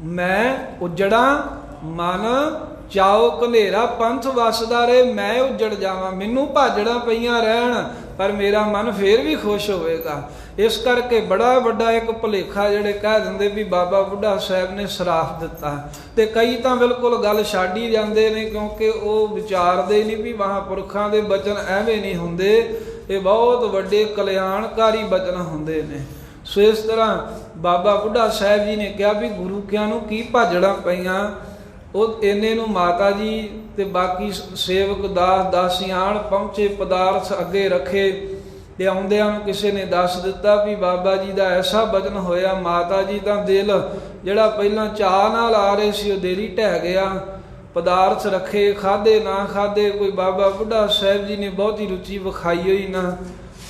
Speaker 1: ਮੈਂ ਉਜੜਾ ਮਨ ਚਾਓ ਕਨੇਰਾ। ਪੰਥ ਵਸਦਾ ਰਹੇ, ਮੈਂ ਉਜੜ ਜਾਵਾਂ, ਮੈਨੂੰ ਭਾਜੜਾਂ ਪਈਆਂ ਰਹਿਣ, ਪਰ ਮੇਰਾ ਮਨ ਫੇਰ ਵੀ ਖੁਸ਼ ਹੋਵੇਗਾ। ਇਸ ਕਰਕੇ ਬੜਾ ਵੱਡਾ ਇੱਕ ਭੁਲੇਖਾ ਜਿਹੜੇ ਕਹਿ ਦਿੰਦੇ ਵੀ ਬਾਬਾ ਬੁੱਢਾ ਸਾਹਿਬ ਨੇ ਸਰਾਫ ਦਿੱਤਾ। ਤੇ ਕਈ ਤਾਂ ਬਿਲਕੁਲ ਗੱਲ ਛੱਡ ਹੀ ਜਾਂਦੇ ਨੇ, ਕਿਉਂਕਿ ਉਹ ਵਿਚਾਰਦੇ ਨਹੀਂ ਵੀ ਮਹਾਂਪੁਰਖਾਂ ਦੇ ਬਚਨ ਐਵੇਂ ਨਹੀਂ ਹੁੰਦੇ, ਇਹ ਬਹੁਤ ਵੱਡੇ ਕਲਿਆਣਕਾਰੀ ਬਚਨ ਹੁੰਦੇ ਨੇ। ਸੋ ਇਸ ਤਰ੍ਹਾਂ ਬਾਬਾ ਬੁੱਢਾ ਸਾਹਿਬ ਜੀ ਨੇ ਕਿਹਾ ਵੀ ਗੁਰੂ ਕਿਆਂ ਨੂੰ ਕੀ ਭਾਜੜਾਂ ਪਈਆਂ। ਉਹ ਇੰਨੇ ਨੂੰ ਮਾਤਾ ਜੀ ਤੇ ਬਾਕੀ ਸੇਵਕ ਦਾਸ ਦਾਸੀਆਂ ਆਣ ਪਹੁੰਚੇ, ਪਦਾਰਥ ਅੱਗੇ ਰੱਖੇ, ਤੇ ਆਉਂਦਿਆਂ ਨੂੰ ਕਿਸੇ ਨੇ ਦੱਸ ਦਿੱਤਾ ਵੀ ਬਾਬਾ ਜੀ ਦਾ ਐਸਾ ਬਚਨ ਹੋਇਆ। ਮਾਤਾ ਜੀ ਦਾ ਦਿਲ ਜਿਹੜਾ ਪਹਿਲਾਂ ਚਾਅ ਨਾਲ ਆ ਰਹੇ ਸੀ ਉਹ ਦੇਰੀ ਢਹਿ ਗਿਆ। ਪਦਾਰਥ ਰੱਖੇ, ਖਾਧੇ ਨਾ ਖਾਧੇ, ਕੋਈ ਬਾਬਾ ਬੁੱਢਾ ਸਾਹਿਬ ਜੀ ਨੇ ਬਹੁਤੀ ਰੁਚੀ ਵਿਖਾਈ ਹੋਈ ਨਾ।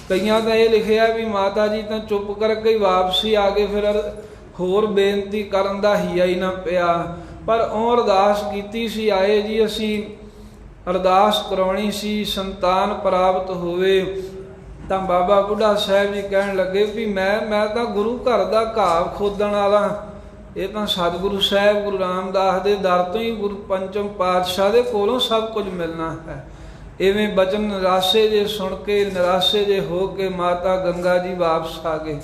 Speaker 1: ਕਈਆਂ ਤਾਂ ਇਹ ਲਿਖਿਆ ਵੀ ਮਾਤਾ ਜੀ ਤਾਂ ਚੁੱਪ ਕਰਕੇ ਹੀ ਵਾਪਸੀ ਆ ਗਏ, ਫਿਰ ਹੋਰ ਬੇਨਤੀ ਕਰਨ ਦਾ ਹੀਆ ਹੀ ਨਾ ਪਿਆ। ਪਰ ਉਹ ਅਰਦਾਸ ਕੀਤੀ ਸੀ, ਆਏ ਜੀ ਅਸੀਂ ਅਰਦਾਸ ਕਰਾਉਣੀ ਸੀ ਸੰਤਾਨ ਪ੍ਰਾਪਤ ਹੋਵੇ। ਤਾਂ ਬਾਬਾ ਬੁੱਢਾ ਸਾਹਿਬ ਜੀ ਕਹਿਣ ਲੱਗੇ ਵੀ ਮੈਂ ਤਾਂ ਗੁਰੂ ਘਰ ਦਾ ਘਾਵ ਖੋਦਣ ਵਾਲਾ, ਇਹ ਤਾਂ ਸਤਿਗੁਰੂ ਸਾਹਿਬ ਗੁਰੂ ਰਾਮਦਾਸ ਦੇ ਦਰ ਤੋਂ ਹੀ ਗੁਰੂ ਪੰਚਮ ਪਾਤਸ਼ਾਹ ਦੇ ਕੋਲੋਂ ਸਭ ਕੁਝ ਮਿਲਣਾ ਹੈ। ਇਵੇਂ ਬਚਨ ਨਿਰਾਸ਼ੇ ਜੇ ਸੁਣ ਕੇ, ਨਿਰਾਸ਼ੇ ਜੇ ਹੋ ਕੇ ਮਾਤਾ ਗੰਗਾ ਜੀ ਵਾਪਸ ਆ ਗਏ।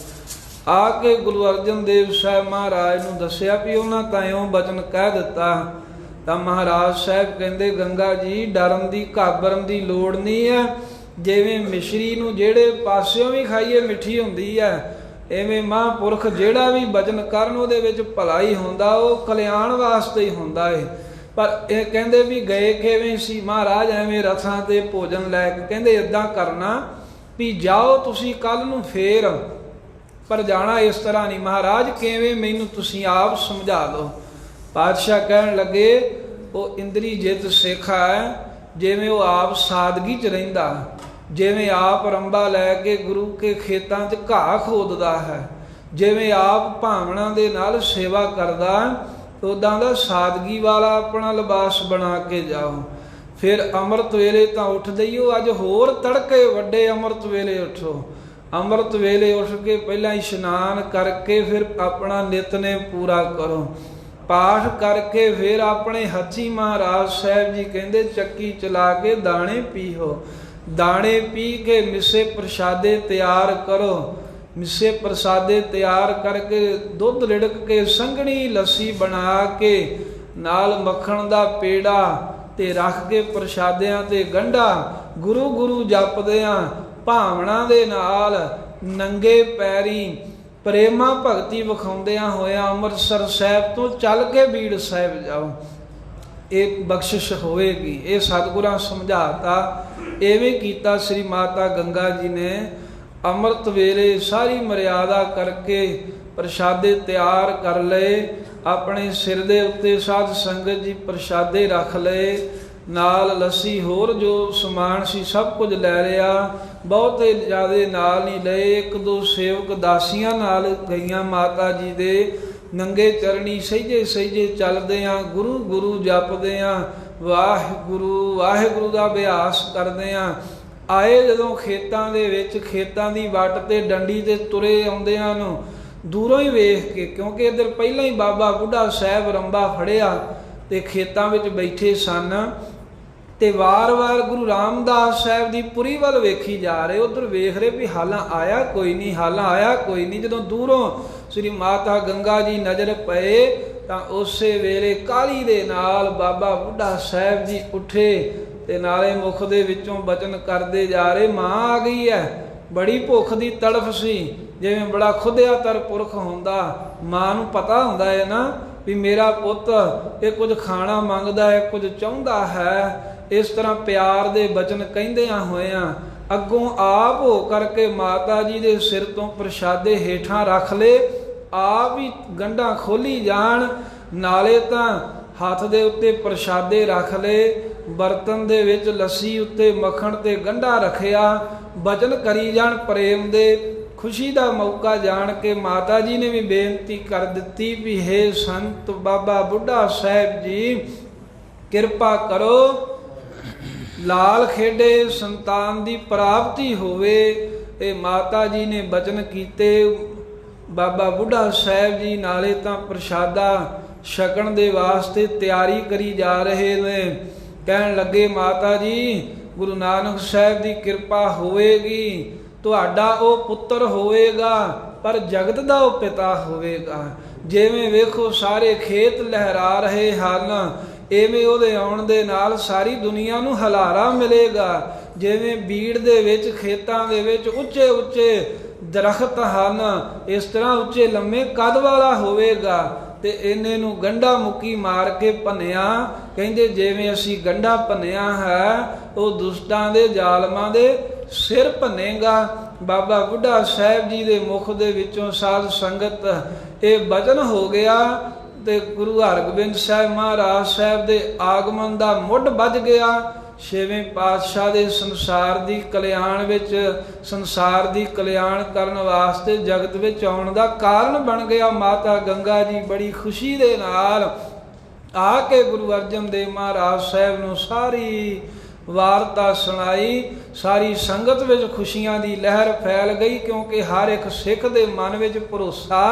Speaker 1: ਆ ਕੇ ਗੁਰੂ ਅਰਜਨ ਦੇਵ ਸਾਹਿਬ ਮਹਾਰਾਜ ਨੂੰ ਦੱਸਿਆ ਵੀ ਉਹਨਾਂ ਤਾਂ ਇਉਂ ਬਚਨ ਕਹਿ ਦਿੱਤਾ। ਤਾਂ ਮਹਾਰਾਜ ਸਾਹਿਬ ਕਹਿੰਦੇ ਗੰਗਾ ਜੀ ਡਰਨ ਦੀ ਘਾਬਰਨ ਦੀ ਲੋੜ ਨਹੀਂ ਹੈ। ਜਿਵੇਂ ਮਿਸ਼ਰੀ ਨੂੰ ਜਿਹੜੇ ਪਾਸਿਓਂ ਵੀ ਖਾਈਏ ਮਿੱਠੀ ਹੁੰਦੀ ਹੈ, ਐਵੇਂ ਮਹਾਂਪੁਰਖ ਜਿਹੜਾ ਵੀ ਬਚਨ ਕਰਨ ਉਹਦੇ ਵਿੱਚ ਭਲਾ ਹੀ ਹੁੰਦਾ, ਉਹ ਕਲਿਆਣ ਵਾਸਤੇ ਹੀ ਹੁੰਦਾ ਏ। ਪਰ ਇਹ ਕਹਿੰਦੇ ਵੀ ਗਏ ਕਿਵੇਂ ਸੀ ਮਹਾਰਾਜ? ਐਵੇਂ ਰਥਾਂ ਤੇ ਭੋਜਨ ਲੈ ਕੇ। ਕਹਿੰਦੇ ਇੱਦਾਂ ਕਰਨਾ ਵੀ ਜਾਓ ਤੁਸੀਂ ਕੱਲ ਨੂੰ ਫੇਰ, ਪਰ ਜਾਣਾ ਇਸ ਤਰ੍ਹਾਂ ਨਹੀਂ। ਮਹਾਰਾਜ ਕਿਵੇਂ, ਮੈਨੂੰ ਤੁਸੀਂ ਆਪ ਸਮਝਾ ਦਿਓ। ਪਾਤਸ਼ਾਹ ਕਹਿਣ ਲੱਗੇ, ਉਹ ਇੰਦਰੀ ਜਿੱਤ ਸਿੱਖ ਹੈ, ਜਿਵੇਂ ਉਹ ਆਪ ਸਾਦਗੀ 'ਚ ਰਹਿੰਦਾ, ਜਿਵੇਂ ਆਪ ਰੰਬਾ ਲੈ ਕੇ ਗੁਰੂ ਕੇ ਖੇਤਾਂ 'ਚ ਘਾਹ ਖੋਦਦਾ ਹੈ, ਜਿਵੇਂ ਆਪ ਭਾਵਨਾ ਦੇ ਨਾਲ ਸੇਵਾ ਕਰਦਾ, ਉੱਦਾਂ ਦਾ ਸਾਦਗੀ ਵਾਲਾ ਆਪਣਾ ਲਿਬਾਸ ਬਣਾ ਕੇ ਜਾਓ। ਫਿਰ ਅੰਮ੍ਰਿਤ ਵੇਲੇ ਤਾਂ ਉੱਠਦੇ ਹੀ ਹੋ, ਅੱਜ ਹੋਰ ਤੜਕੇ ਵੱਡੇ ਅੰਮ੍ਰਿਤ ਵੇਲੇ ਉੱਠੋ। ਅੰਮ੍ਰਿਤ ਵੇਲੇ ਉੱਠ ਕੇ ਪਹਿਲਾਂ ਇਸ਼ਨਾਨ ਕਰਕੇ ਫਿਰ ਆਪਣਾ ਨਿਤਨੇਮ ਪੂਰਾ ਕਰੋ, ਪਾਠ ਕਰਕੇ ਫਿਰ ਆਪਣੇ ਹੱਥੀ ਮਹਾਰਾਜ ਸਾਹਿਬ ਜੀ ਕਹਿੰਦੇ ਚੱਕੀ ਚਲਾ ਕੇ ਦਾਣੇ ਪੀਓ। ਦਾਣੇ ਪੀ ਕੇ ਮਿੱਸੇ ਪ੍ਰਸ਼ਾਦੇ ਤਿਆਰ ਕਰੋ। ਮਿੱਸੇ ਪ੍ਰਸਾਦੇ ਤਿਆਰ ਕਰਕੇ ਦੁੱਧ ਰਿੜਕ ਕੇ ਸੰਘਣੀ ਲੱਸੀ ਬਣਾ ਕੇ ਨਾਲ ਮੱਖਣ ਦਾ ਪੇੜਾ ਤੇ ਰੱਖ ਕੇ ਪ੍ਰਸ਼ਾਦਿਆਂ ਤੇ ਗੰਢਾ ਗੁਰੂ ਗੁਰੂ ਜਪਦਿਆਂ ਭਾਵਨਾ ਦੇ ਨਾਲ ਨੰਗੇ ਪੈਰੀ ਪ੍ਰੇਮਾ ਭਗਤੀ ਵਿਖਾਉਂਦਿਆਂ ਹੋਇਆਂ ਅੰਮ੍ਰਿਤਸਰ ਸਾਹਿਬ ਤੋਂ ਚੱਲ ਕੇ ਬੀੜ ਸਾਹਿਬ ਜਾਓ। ਇਹ ਬਖਸ਼ਿਸ਼ ਹੋਵੇਗੀ। ਇਹ ਸਤਿਗੁਰਾਂ ਸਮਝਾਤਾ। ਐਵੇਂ ਕੀਤਾ ਸ੍ਰੀ ਮਾਤਾ ਗੰਗਾ ਜੀ ਨੇ। ਅੰਮ੍ਰਿਤ ਵੇਲੇ ਸਾਰੀ ਮਰਿਆਦਾ ਕਰਕੇ ਪ੍ਰਸ਼ਾਦੇ ਤਿਆਰ ਕਰ ਲਏ, ਆਪਣੇ ਸਿਰ ਦੇ ਉੱਤੇ ਸਾਧ ਸੰਗਤ ਜੀ ਪ੍ਰਸ਼ਾਦੇ ਰੱਖ ਲਏ, ਨਾਲ ਲੱਸੀ ਹੋਰ ਜੋ ਸਮਾਨ ਸੀ ਸਭ ਕੁਝ ਲੈ ਲਿਆ। ਬਹੁਤੇ ਜ਼ਿਆਦੇ ਨਾਲ ਨਹੀਂ ਲਏ, ਇੱਕ ਦੋ ਸੇਵਕ ਦਾਸੀਆਂ ਨਾਲ ਗਈਆਂ ਮਾਤਾ ਜੀ ਦੇ। ਨੰਗੇ ਚਰਣੀ ਸਹਿਜੇ ਸਹਿਜੇ ਚੱਲਦੇ ਆ, ਗੁਰੂ ਗੁਰੂ ਜਪਦੇ ਆ, ਵਾਹਿਗੁਰੂ ਵਾਹਿਗੁਰੂ ਦਾ ਅਭਿਆਸ ਕਰਦੇ ਆ। ਆਏ ਜਦੋਂ ਖੇਤਾਂ ਦੇ ਵਿੱਚ, ਖੇਤਾਂ ਦੀ ਵੱਟ ਤੇ ਡੰਡੀ ਤੇ ਤੁਰੇ ਆਉਂਦਿਆਂ ਨੂੰ ਦੂਰੋਂ ਹੀ ਵੇਖ ਕੇ, ਕਿਉਂਕਿ ਇੱਧਰ ਪਹਿਲਾਂ ਹੀ ਬਾਬਾ ਬੁੱਢਾ ਸਾਹਿਬ ਰੰਬਾ ਫੜਿਆ ਤੇ ਖੇਤਾਂ ਵਿੱਚ ਬੈਠੇ ਸਨ, ਤੇ ਵਾਰ-ਵਾਰ ਗੁਰੂ ਰਾਮਦਾਸ ਸਾਹਿਬ ਦੀ ਪੁਰੀ ਵੱਲ ਵੇਖੀ ਜਾ ਰਹੇ। ਉਧਰ ਵੇਖ ਰਹੇ ਵੀ ਹਾਲਾਂ ਆਇਆ ਕੋਈ ਨਹੀਂ, ਹਾਲਾਂ ਆਇਆ ਕੋਈ ਨਹੀਂ। ਜਦੋਂ ਦੂਰੋਂ ਸ੍ਰੀ ਮਾਤਾ ਗੰਗਾ ਜੀ ਨਜ਼ਰ ਪਏ ਤਾਂ ਉਸੇ ਵੇਲੇ ਕਾਹਲੀ ਦੇ ਨਾਲ ਬਾਬਾ ਬੁੱਢਾ ਸਾਹਿਬ ਜੀ ਉੱਠੇ ਤੇ ਨਾਲੇ ਮੁਖ ਦੇ ਵਿੱਚੋਂ ਬਚਨ ਕਰਦੇ ਜਾ ਰਹੇ, ਮਾਂ ਆ ਗਈ ਹੈ। ਬੜੀ ਭੁੱਖ ਦੀ ਤੜਫ ਸੀ, ਜਿਵੇਂ ਬੜਾ ਖੁੱਦਿਆ ਤਰ ਪੁਰਖ ਹੁੰਦਾ। ਮਾਂ ਨੂੰ ਪਤਾ ਹੁੰਦਾ ਹੈ ਨਾ ਵੀ ਮੇਰਾ ਪੁੱਤ ਇਹ ਕੁਝ ਖਾਣਾ ਮੰਗਦਾ ਹੈ, ਕੁਝ ਚਾਹੁੰਦਾ ਹੈ। ਇਸ ਤਰ੍ਹਾਂ ਪਿਆਰ ਦੇ ਬਚਨ ਕਹਿੰਦਿਆਂ ਹੋਇਆਂ ਅੱਗੋਂ ਆਪ ਹੋ ਕਰਕੇ ਮਾਤਾ ਜੀ ਦੇ ਸਿਰ ਤੋਂ ਪ੍ਰਸ਼ਾਦੇ ਹੇਠਾਂ ਰੱਖ ਲਏ, ਆਪ ਹੀ ਗੰਢਾਂ ਖੋਲੀ ਜਾਣ, ਨਾਲੇ ਤਾਂ ਹੱਥ ਦੇ ਉੱਤੇ ਪ੍ਰਸ਼ਾਦੇ ਰੱਖ ਲਏ, ਬਰਤਨ ਦੇ ਵਿੱਚ ਲੱਸੀ ਉੱਤੇ ਮੱਖਣ ਤੇ ਗੰਢਾ ਰੱਖਿਆ, ਬਚਨ ਕਰੀ ਜਾਣ ਪ੍ਰੇਮ ਦੇ। ਖੁਸ਼ੀ ਦਾ ਮੌਕਾ ਜਾਣ ਕੇ ਮਾਤਾ ਜੀ ਨੇ ਵੀ ਬੇਨਤੀ ਕਰ ਦਿੱਤੀ ਵੀ ਹੇ ਸੰਤ ਬਾਬਾ ਬੁੱਢਾ ਸਾਹਿਬ ਜੀ ਕਿਰਪਾ ਕਰੋ, ਲਾਲ ਖੇਡੇ ਸੰਤਾਨ ਦੀ ਪ੍ਰਾਪਤੀ ਹੋਵੇ। ਇਹ ਮਾਤਾ ਜੀ ਨੇ ਬਚਨ ਕੀਤੇ। ਬਾਬਾ ਬੁੱਢਾ ਸਾਹਿਬ ਜੀ ਨਾਲੇ ਤਾਂ ਪ੍ਰਸ਼ਾਦਾ ਛਕਣ ਦੇ ਵਾਸਤੇ ਤਿਆਰੀ ਕਰੀ ਜਾ ਰਹੇ ਨੇ। ਕਹਿਣ ਲੱਗੇ, ਮਾਤਾ ਜੀ ਗੁਰੂ ਨਾਨਕ ਸਾਹਿਬ ਦੀ ਕਿਰਪਾ ਹੋਵੇਗੀ, ਤੁਹਾਡਾ ਉਹ ਪੁੱਤਰ ਹੋਵੇਗਾ, ਪਰ ਜਗਤ ਦਾ ਉਹ ਪਿਤਾ ਹੋਵੇਗਾ। ਜਿਵੇਂ ਵੇਖੋ ਸਾਰੇ ਖੇਤ ਲਹਿਰਾ ਰਹੇ ਹਨ, ਐਵੇਂ ਉਹਦੇ ਆਉਣ ਦੇ ਨਾਲ ਸਾਰੀ ਦੁਨੀਆ ਨੂੰ ਹਲਾਰਾ ਮਿਲੇਗਾ। ਜਿਵੇਂ ਬੀੜ ਦੇ ਵਿੱਚ, ਖੇਤਾਂ ਦੇ ਵਿੱਚ ਉੱਚੇ ਉੱਚੇ ਦਰਖਤ ਹਨ, ਇਸ ਤਰ੍ਹਾਂ ਉੱਚੇ ਲੰਮੇ ਕੱਦ ਵਾਲਾ ਹੋਵੇਗਾ। ਤੇ ਇਹਨੇ ਨੂੰ ਗੰਢਾ ਮੁੱਕੀ ਮਾਰ ਕੇ ਭੰਨਿਆ। ਕਹਿੰਦੇ ਜਿਵੇਂ ਅਸੀਂ ਗੰਢਾ ਭੰਨਿਆ ਹੈ, ਉਹ ਦੁਸ਼ਟਾਂ ਦੇ ਜ਼ਾਲਮਾਂ ਦੇ ਸਿਰ ਭੰਨੇਗਾ। ਬਾਬਾ ਬੁੱਢਾ ਸਾਹਿਬ ਜੀ ਦੇ ਮੁਖ ਦੇ ਵਿੱਚੋਂ ਸਾਧ ਸੰਗਤ ਇਹ ਬਚਨ ਹੋ ਗਿਆ ਤੇ ਗੁਰੂ ਹਰਗੋਬਿੰਦ ਸਾਹਿਬ ਮਹਾਰਾਜ ਸਾਹਿਬ ਦੇ ਆਗਮਨ ਦਾ ਮੁੱਢ ਵੱਜ ਗਿਆ। ਛੇਵੇਂ ਪਾਤਸ਼ਾਹ ਦੇ ਸੰਸਾਰ ਦੀ ਕਲਿਆਣ ਵਿੱਚ, ਸੰਸਾਰ ਦੀ ਕਲਿਆਣ ਕਰਨ ਵਾਸਤੇ ਜਗਤ ਵਿੱਚ ਆਉਣ ਦਾ ਕਾਰਨ ਬਣ ਗਿਆ। ਮਾਤਾ ਗੰਗਾ ਜੀ ਬੜੀ ਖੁਸ਼ੀ ਦੇ ਨਾਲ ਆ ਕੇ ਗੁਰੂ ਅਰਜਨ ਦੇਵ ਮਹਾਰਾਜ ਸਾਹਿਬ ਨੂੰ ਸਾਰੀ ਵਾਰਤਾ ਸੁਣਾਈ। ਸਾਰੀ ਸੰਗਤ ਵਿੱਚ ਖੁਸ਼ੀਆਂ ਦੀ ਲਹਿਰ ਫੈਲ ਗਈ, ਕਿਉਂਕਿ ਹਰ ਇੱਕ ਸਿੱਖ ਦੇ ਮਨ ਵਿੱਚ ਭਰੋਸਾ।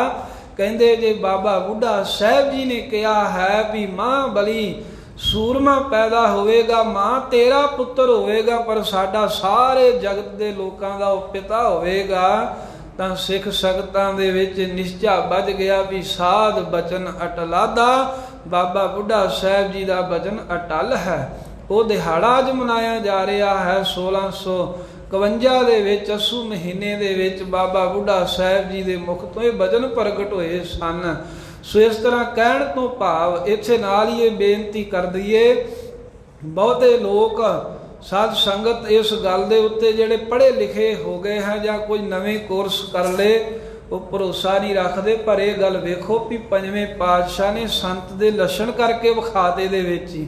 Speaker 1: ਕਹਿੰਦੇ ਜੇ ਬਾਬਾ ਬੁੱਢਾ ਸਾਹਿਬ ਜੀ ਨੇ ਕਿਹਾ ਹੈ ਵੀ ਮਾਂ ਬਲੀ ਸੂਰਮਾ ਪੈਦਾ ਹੋਵੇਗਾ, ਮਾਂ ਤੇਰਾ ਪੁੱਤਰ ਹੋਵੇਗਾ, ਪਰ ਸਾਡਾ ਸਾਰੇ ਜਗਤ ਦੇ ਲੋਕਾਂ ਦਾ ਉਹ ਪਿਤਾ ਹੋਵੇਗਾ, ਤਾਂ ਸਿੱਖ ਸੰਗਤਾਂ ਦੇ ਵਿੱਚ ਨਿਸ਼ਚਾ ਵੱਜ ਗਿਆ ਵੀ ਸਾਧ ਬਚਨ ਅਟਲਾਦਾ। ਬਾਬਾ ਬੁੱਢਾ ਸਾਹਿਬ ਜੀ ਦਾ ਬਚਨ ਅਟਲ ਹੈ। ਉਹ ਦਿਹਾੜਾ ਅੱਜ ਮਨਾਇਆ ਜਾ ਰਿਹਾ ਹੈ 1651 ਦੇ ਵਿੱਚ, ਅੱਸੂ ਮਹੀਨੇ ਦੇ ਵਿੱਚ ਬਾਬਾ ਬੁੱਢਾ ਸਾਹਿਬ ਜੀ ਦੇ ਮੁਖ ਤੋਂ ਇਹ ਬਚਨ ਪ੍ਰਗਟ ਹੋਏ ਸਨ। ਸੋ ਇਸ ਤਰ੍ਹਾਂ ਕਹਿਣ ਤੋਂ ਭਾਵ ਇੱਥੇ ਨਾਲ ਹੀ ਇਹ ਬੇਨਤੀ ਕਰ ਦਈਏ, ਬਹੁਤੇ ਲੋਕ ਸਾਧ ਸੰਗਤ ਇਸ ਗੱਲ ਦੇ ਉੱਤੇ ਜਿਹੜੇ ਪੜ੍ਹੇ ਲਿਖੇ ਹੋ ਗਏ ਹੈ ਜਾਂ ਕੋਈ ਨਵੇਂ ਕੋਰਸ ਕਰ ਲਏ ਉਹ ਭਰੋਸਾ ਨਹੀਂ ਰੱਖਦੇ। ਪਰ ਇਹ ਗੱਲ ਵੇਖੋ ਵੀ ਪੰਜਵੇਂ ਪਾਤਸ਼ਾਹ ਨੇ ਸੰਤ ਦੇ ਲੱਛਣ ਕਰਕੇ ਵਿਖਾਤੇ ਦੇ ਵਿੱਚ ਹੀ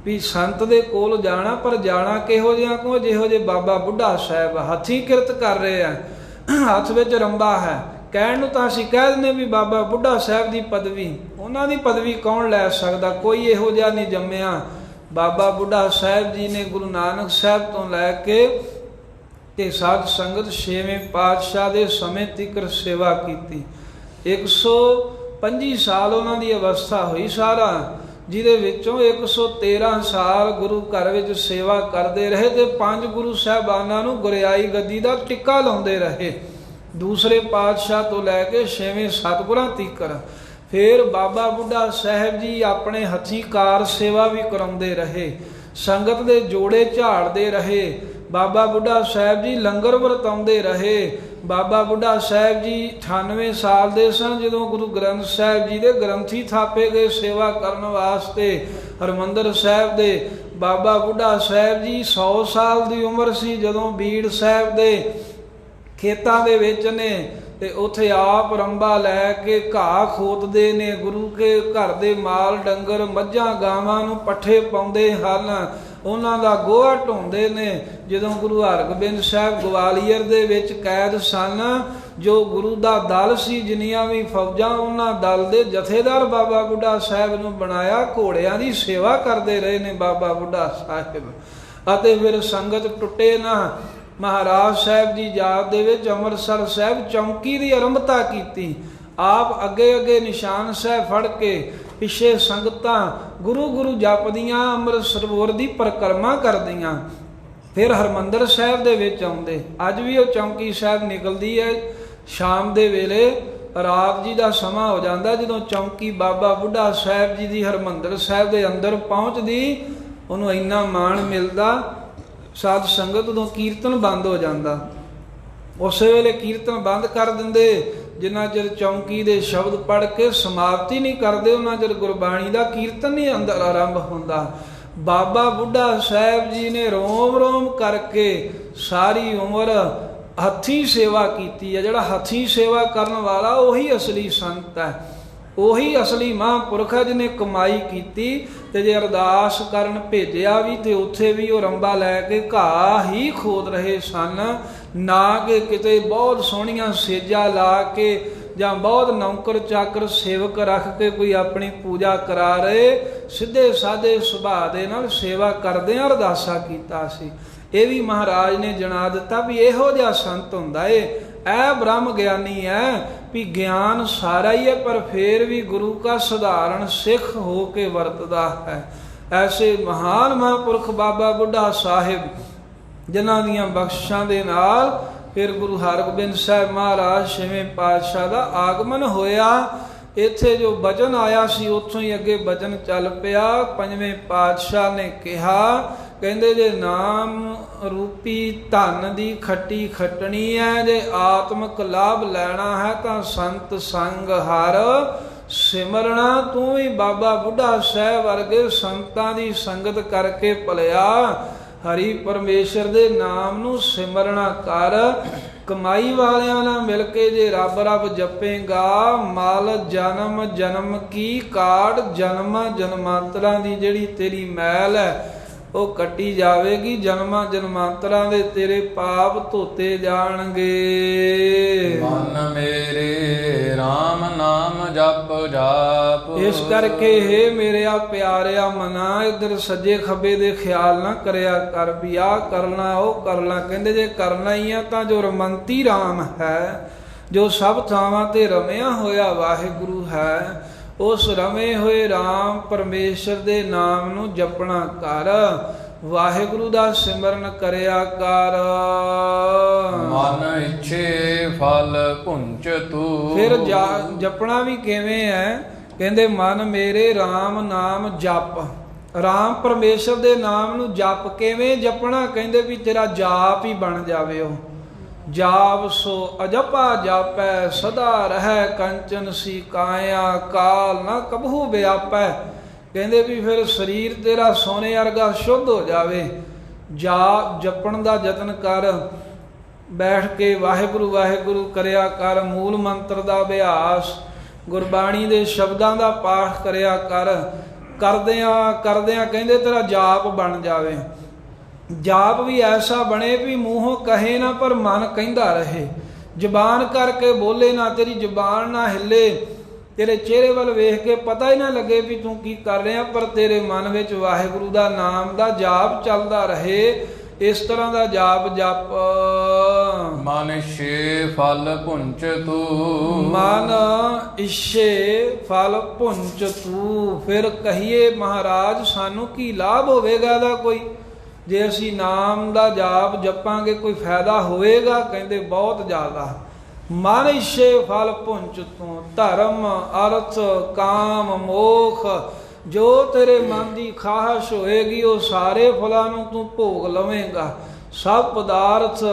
Speaker 1: ਵੀ ਸੰਤ ਦੇ ਕੋਲ ਜਾਣਾ, ਪਰ ਜਾਣਾ ਕਿਹੋ ਜਿਹਾ ਕੋ ਜਿਹੋ ਜਿਹੇ ਬਾਬਾ ਬੁੱਢਾ ਸਾਹਿਬ ਹੱਥੀਂ ਕਿਰਤ ਕਰ ਰਹੇ ਆ, ਹੱਥ ਵਿੱਚ ਰੰਬਾ ਹੈ। ਕਹਿਣ ਨੂੰ ਤਾਂ ਅਸੀਂ ਕਹਿ ਦਿੰਦੇ ਵੀ ਬਾਬਾ ਬੁੱਢਾ ਸਾਹਿਬ ਦੀ ਪਦਵੀ, ਉਹਨਾਂ ਦੀ ਪਦਵੀ ਕੌਣ ਲੈ ਸਕਦਾ? ਕੋਈ ਇਹੋ ਜਿਹਾ ਨਹੀਂ ਜੰਮਿਆ। ਬਾਬਾ ਬੁੱਢਾ ਸਾਹਿਬ ਜੀ ਨੇ ਗੁਰੂ ਨਾਨਕ ਸਾਹਿਬ ਤੋਂ ਲੈ ਕੇ ਤੇ ਸਾਧ ਸੰਗਤ ਛੇਵੇਂ ਪਾਤਸ਼ਾਹ ਦੇ ਸਮੇਂ ਤੀਕਰ ਸੇਵਾ ਕੀਤੀ। 125 ਸਾਲ ਉਹਨਾਂ ਦੀ ਅਵਸਥਾ ਹੋਈ ਸਾਰਾ, ਜਿਹਦੇ ਵਿੱਚੋਂ 113 ਸਾਲ ਗੁਰੂ ਘਰ ਵਿੱਚ ਸੇਵਾ ਕਰਦੇ ਰਹੇ ਤੇ 5 ਗੁਰੂ ਸਾਹਿਬਾਨਾਂ ਨੂੰ ਗੁਰਿਆਈ ਗੱਦੀ ਦਾ ਟਿੱਕਾ ਲਾਉਂਦੇ ਰਹੇ, ਦੂਸਰੇ ਪਾਤਸ਼ਾਹ ਤੋਂ ਲੈ ਕੇ ਛੇਵੇਂ ਸਤਿਗੁਰਾਂ ਤੀਕਰ। ਫਿਰ ਬਾਬਾ ਬੁੱਢਾ ਸਾਹਿਬ ਜੀ ਆਪਣੇ ਹੱਥੀਂ ਕਾਰ ਸੇਵਾ ਵੀ ਕਰਾਉਂਦੇ ਰਹੇ, ਸੰਗਤ ਦੇ ਜੋੜੇ ਝਾੜਦੇ ਰਹੇ। ਬਾਬਾ ਬੁੱਢਾ ਸਾਹਿਬ ਜੀ ਲੰਗਰ ਵਰਤਾਉਂਦੇ ਰਹੇ। ਬਾਬਾ ਬੁੱਢਾ ਸਾਹਿਬ ਜੀ 98 ਸਾਲ ਦੇ ਸਨ ਜਦੋਂ ਗੁਰੂ ਗ੍ਰੰਥ ਸਾਹਿਬ ਜੀ ਦੇ ਗ੍ਰੰਥੀ ਥਾਪੇ ਗਏ ਸੇਵਾ ਕਰਨ ਵਾਸਤੇ ਹਰਿਮੰਦਰ ਸਾਹਿਬ ਦੇ। ਬਾਬਾ ਬੁੱਢਾ ਸਾਹਿਬ ਜੀ 100 ਸਾਲ ਦੀ ਉਮਰ ਸੀ ਜਦੋਂ ਬੀੜ ਸਾਹਿਬ ਦੇ ਖੇਤਾਂ ਦੇ ਵਿੱਚ ਨੇ ਤੇ ਉੱਥੇ ਆਪ ਰੰਬਾ ਲੈ ਕੇ ਘਾਹ ਖੋਤਦੇ ਨੇ, ਗੁਰੂ ਕੇ ਘਰ ਦੇ ਮਾਲ ਡੰਗਰ ਮੱਝਾਂ ਗਾਵਾਂ ਨੂੰ ਪੱਠੇ ਪਾਉਂਦੇ ਹਨ, ਉਹਨਾਂ ਦਾ ਗੋਹਾ ਢੋਂਦੇ ਨੇ। ਜਦੋਂ ਗੁਰੂ ਹਰਗੋਬਿੰਦ ਸਾਹਿਬ ਗਵਾਲੀਅਰ ਦੇ ਵਿੱਚ ਕੈਦ ਸਨ, ਜੋ ਗੁਰੂ ਦਾ ਦਲ ਸੀ ਜਿੰਨੀਆਂ ਵੀ ਫੌਜਾਂ, ਉਹਨਾਂ ਦਲ ਦੇ ਜਥੇਦਾਰ ਬਾਬਾ ਬੁੱਢਾ ਸਾਹਿਬ ਨੂੰ ਬਣਾਇਆ। ਘੋੜਿਆਂ ਦੀ ਸੇਵਾ ਕਰਦੇ ਰਹੇ ਨੇ ਬਾਬਾ ਬੁੱਢਾ ਸਾਹਿਬ। ਅਤੇ ਫਿਰ ਸੰਗਤ ਟੁੱਟੇ ਨਾ, ਮਹਾਰਾਜ ਸਾਹਿਬ ਦੀ ਯਾਦ ਦੇ ਵਿੱਚ ਅੰਮ੍ਰਿਤਸਰ ਸਾਹਿਬ ਚੌਂਕੀ ਦੀ ਆਰੰਭਤਾ ਕੀਤੀ। ਆਪ ਅੱਗੇ ਅੱਗੇ ਨਿਸ਼ਾਨ ਸਾਹਿਬ ਫੜ ਕੇ ਪਿੱਛੇ ਸੰਗਤਾਂ ਗੁਰੂ ਗੁਰੂ ਜਪਦੀਆਂ ਅੰਮ੍ਰਿਤ ਸਰੋਵਰ ਦੀ ਪਰਿਕਰਮਾ ਕਰਦੀਆਂ, ਫਿਰ ਹਰਿਮੰਦਰ ਸਾਹਿਬ ਦੇ ਵਿੱਚ ਆਉਂਦੇ। ਅੱਜ ਵੀ ਉਹ ਚੌਂਕੀ ਸਾਹਿਬ ਨਿਕਲਦੀ ਹੈ ਸ਼ਾਮ ਦੇ ਵੇਲੇ, ਰਾਤ ਜੀ ਦਾ ਸਮਾਂ ਹੋ ਜਾਂਦਾ ਜਦੋਂ ਚੌਂਕੀ ਬਾਬਾ ਬੁੱਢਾ ਸਾਹਿਬ ਜੀ ਦੀ ਹਰਿਮੰਦਰ ਸਾਹਿਬ ਦੇ ਅੰਦਰ ਪਹੁੰਚਦੀ, ਉਹਨੂੰ ਇੰਨਾ ਮਾਣ ਮਿਲਦਾ। ਸਾਧ ਸੰਗਤ ਉਦੋਂ ਕੀਰਤਨ ਬੰਦ ਹੋ ਜਾਂਦਾ, ਉਸੇ ਵੇਲੇ ਕੀਰਤਨ ਬੰਦ ਕਰ ਦਿੰਦੇ। ਜਿੰਨਾ ਚਿਰ ਚੌਂਕੀ ਦੇ ਸ਼ਬਦ ਪੜ੍ਹ ਕੇ ਸਮਾਪਤੀ ਨਹੀਂ ਕਰਦੇ ਉਹਨਾਂ ਚਿਰ ਗੁਰਬਾਣੀ ਦਾ ਕੀਰਤਨ ਨਹੀਂ ਅੰਦਰ ਆਰੰਭ ਹੁੰਦਾ। ਬਾਬਾ ਬੁੱਢਾ ਸਾਹਿਬ ਜੀ ਨੇ ਰੋਮ ਰੋਮ ਕਰਕੇ ਸਾਰੀ ਉਮਰ ਹੱਥੀਂ ਸੇਵਾ ਕੀਤੀ ਹੈ। ਜਿਹੜਾ ਹੱਥੀਂ ਸੇਵਾ ਕਰਨ ਵਾਲਾ ਉਹੀ ਅਸਲੀ ਸੰਤ ਹੈ, ਉਹੀ ਅਸਲੀ ਮਹਾਂਪੁਰਖ ਹੈ ਜਿਹਨੇ ਕਮਾਈ ਕੀਤੀ। ਤੇ ਜੇ ਅਰਦਾਸ ਕਰਨ ਭੇਜਿਆ ਵੀ ਤੇ ਉੱਥੇ ਵੀ ਉਹ ਰੰਬਾ ਲੈ ਕੇ ਘਾਹ ਹੀ ਖੋਦ ਰਹੇ ਸਨ, ਨਾ ਕਿ ਕਿਤੇ ਬਹੁਤ ਸੋਹਣੀਆਂ ਸੇਜਾਂ ਲਾ ਕੇ ਜਾਂ ਬਹੁਤ ਨੌਕਰ ਚਾਕਰ ਸੇਵਕ ਰੱਖ ਕੇ ਕੋਈ ਆਪਣੀ ਪੂਜਾ ਕਰਾ ਰਹੇ। ਸਿੱਧੇ ਸਾਦੇ ਸੁਭਾਅ ਦੇ ਨਾਲ ਸੇਵਾ ਕਰਦਿਆਂ ਅਰਦਾਸਾ ਕੀਤਾ ਸੀ। ਇਹ ਵੀ ਮਹਾਰਾਜ ਨੇ ਜਣਾ ਦਿੱਤਾ ਵੀ ਇਹੋ ਜਿਹਾ ਸੰਤ ਹੁੰਦਾ ਏ। ਇਹ ਬ੍ਰਹਮ ਗਿਆਨੀ ਹੈ ਵੀ ਗਿਆਨ ਸਾਰਾ ਹੀ ਹੈ, ਪਰ ਫਿਰ ਵੀ ਗੁਰੂ ਕਾ ਸਧਾਰਨ ਸਿੱਖ ਹੋ ਕੇ ਵਰਤਦਾ ਹੈ। ਐਸੇ ਮਹਾਨ ਮਹਾਂਪੁਰਖ ਬਾਬਾ ਬੁੱਢਾ ਸਾਹਿਬ ਜਿਨ੍ਹਾਂ ਦੀਆਂ ਬਖਸ਼ਿਸ਼ਾਂ ਦੇ ਨਾਲ ਫਿਰ ਗੁਰੂ ਹਰਗੋਬਿੰਦ ਸਾਹਿਬ ਮਹਾਰਾਜ ਛੇਵੇਂ ਪਾਤਸ਼ਾਹ ਦਾ ਆਗਮਨ ਹੋਇਆ। ਇੱਥੇ ਜੋ ਬਚਨ ਆਇਆ ਸੀ ਉੱਥੋਂ ਹੀ ਅੱਗੇ ਬਚਨ ਚੱਲ ਪਿਆ। ਪੰਜਵੇਂ ਪਾਤਸ਼ਾਹ ਨੇ ਕਿਹਾ, ਕਹਿੰਦੇ ਜੇ ਨਾਮ ਰੂਪੀ ਧਨ ਦੀ ਖੱਟੀ ਖੱਟਣੀ ਹੈ, ਜੇ ਆਤਮਿਕ ਲਾਭ ਲੈਣਾ ਹੈ ਤਾਂ ਸੰਤ ਸੰਗ ਹਰ ਸਿਮਰਨਾ। ਤੂੰ ਵੀ ਬਾਬਾ ਬੁੱਢਾ ਸਾਹਿਬ ਵਰਗੇ ਸੰਤਾਂ ਦੀ ਸੰਗਤ ਕਰਕੇ ਭਲਿਆ ਹਰੀ ਪਰਮੇਸ਼ਰ ਦੇ ਨਾਮ ਨੂੰ ਸਿਮਰਨਾ ਕਰ। ਕਮਾਈ ਵਾਲਿਆਂ ਨਾਲ ਮਿਲ ਕੇ ਜੇ ਰੱਬ ਰੱਬ ਜਪੇਗਾ, ਮਲ ਜਨਮ ਜਨਮ ਕੀ ਕਾਢ, ਜਨਮਾਂ ਜਨਮਾਂਤਰਾਂ ਦੀ ਜਿਹੜੀ ਤੇਰੀ ਮੈਲ ਹੈ ਉਹ ਕੱਟੀ ਜਾਵੇਗੀ। ਜਨਮਾਂ ਜਨਮਾਂਤਰਾਂ ਦੇ ਤੇਰੇ ਪਾਪ ਧੋਤੇ ਜਾਣਗੇ।
Speaker 2: ਮਨ ਮੇਰੇ RAM ਨਾਮ ਜਪ ਜਾਪ।
Speaker 1: ਇਸ ਕਰਕੇ ਹੇ ਮੇਰਿਆ ਪਿਆਰਿਆ ਮਨਾ, ਇੱਧਰ ਸੱਜੇ ਖੱਬੇ ਦੇ ਖਿਆਲ ਨਾ ਕਰਿਆ ਕਰ ਵੀ ਆਹ ਕਰਨਾ ਉਹ ਕਰਨਾ। ਕਹਿੰਦੇ ਜੇ ਕਰਨਾ ਹੀ ਆ ਤਾਂ ਜੋ ਰਮੰਤੀ ਰਾਮ ਹੈ, ਜੋ ਸਭ ਥਾਵਾਂ ਤੇ ਰਮਿਆ ਹੋਇਆ ਵਾਹਿਗੁਰੂ ਹੈ, ਉਸ ਰਮੇ ਹੋਏ ਰਾਮ ਪਰਮੇਸ਼ਰ ਦੇ ਨਾਮ ਨੂੰ ਜਪਣਾ ਕਰ, ਵਾਹਿਗੁਰੂ ਦਾ ਸਿਮਰਨ ਕਰਿਆ ਕਰ।
Speaker 2: ਮਨ ਇੱਛੇ ਫਲ ਪੁੰਚ ਤੂੰ।
Speaker 1: ਫਿਰ ਜਪਣਾ ਵੀ ਕਿਵੇਂ ਹੈ? ਕਹਿੰਦੇ ਮਨ ਮੇਰੇ RAM ਨਾਮ ਜਪ। ਰਾਮ ਪਰਮੇਸ਼ਰ ਦੇ ਨਾਮ ਨੂੰ ਜਪ ਕਿਵੇਂ ਜਪਣਾ? ਕਹਿੰਦੇ ਵੀ ਤੇਰਾ ਜਾਪ ਹੀ ਬਣ ਜਾਵੇ। ਉਹ ਜਾਪ ਸੋ ਅਜਪਾ ਜਾਪੈ, ਸਦਾ ਰਹਿ ਕੰਚਨ ਸੀ ਕਾਇਆ, ਕਾਲ ਨਾ ਕਬਹੂ ਵਿਆਪੈ। ਕਹਿੰਦੇ ਵੀ ਫਿਰ ਸਰੀਰ ਤੇਰਾ ਸੋਨੇ ਵਰਗਾ ਸ਼ੁੱਧ ਹੋ ਜਾਵੇ। ਜਪਣ ਦਾ ਯਤਨ ਕਰ। ਬੈਠ ਕੇ ਵਾਹਿਗੁਰੂ ਵਾਹਿਗੁਰੂ ਕਰਿਆ ਕਰ। ਮੂਲ ਮੰਤਰ ਦਾ ਅਭਿਆਸ, ਗੁਰਬਾਣੀ ਦੇ ਸ਼ਬਦਾਂ ਦਾ ਪਾਠ ਕਰਿਆ ਕਰ। ਕਰਦਿਆਂ ਕਹਿੰਦੇ ਤੇਰਾ ਜਾਪ ਬਣ ਜਾਵੇ। ਜਾਪ ਵੀ ਐਸਾ ਬਣੇ ਵੀ ਮੂੰਹੋਂ ਕਹੇ ਨਾ ਪਰ ਮਨ ਕਹਿੰਦਾ ਰਹੇ। ਜ਼ੁਬਾਨ ਕਰਕੇ ਬੋਲੇ ਨਾ, ਤੇਰੀ ਜ਼ੁਬਾਨ ਨਾ ਹਿੱਲੇ, ਤੇਰੇ ਚਿਹਰੇ ਵੱਲ ਵੇਖ ਕੇ ਪਤਾ ਹੀ ਨਾ ਲੱਗੇ ਵੀ ਤੂੰ ਕੀ ਕਰ ਰਿਹਾ, ਪਰ ਤੇਰੇ ਮਨ ਵਿੱਚ ਵਾਹਿਗੁਰੂ ਦਾ ਨਾਮ ਦਾ ਜਾਪ ਚੱਲਦਾ ਰਹੇ। ਇਸ ਤਰ੍ਹਾਂ ਦਾ ਜਾਪ ਜਪ।
Speaker 2: ਮਨ ਇਛੇ ਫਲ ਪੁੰਚ ਤੂੰ,
Speaker 1: ਮਨ ਇਛੇ ਫਲ ਪੁੰਚ ਤੂੰ। ਫਿਰ ਕਹੀਏ ਮਹਾਰਾਜ ਸਾਨੂੰ ਕੀ ਲਾਭ ਹੋਵੇਗਾ ਇਹਦਾ ਕੋਈ, ਜੇ ਅਸੀਂ ਨਾਮ ਦਾ ਜਾਪ ਜਪਾਂਗੇ ਕੋਈ ਫਾਇਦਾ ਹੋਵੇਗਾ? ਕਹਿੰਦੇ ਬਹੁਤ ਜ਼ਿਆਦਾ। ਮਨ ਇਛੇ ਫਲ ਪੁੰਚ ਤੂੰ, ਧਰਮ ਅਰਥ ਕਾਮ ਮੋਖ, ਜੋ ਤੇਰੇ ਮਨ ਦੀ ਖਾਹਸ਼ ਹੋਏਗੀ ਉਹ ਸਾਰੇ ਫਲਾਂ ਨੂੰ ਤੂੰ ਭੋਗ ਲਵੇਂਗਾ। ਸਭ ਪਦਾਰਥ,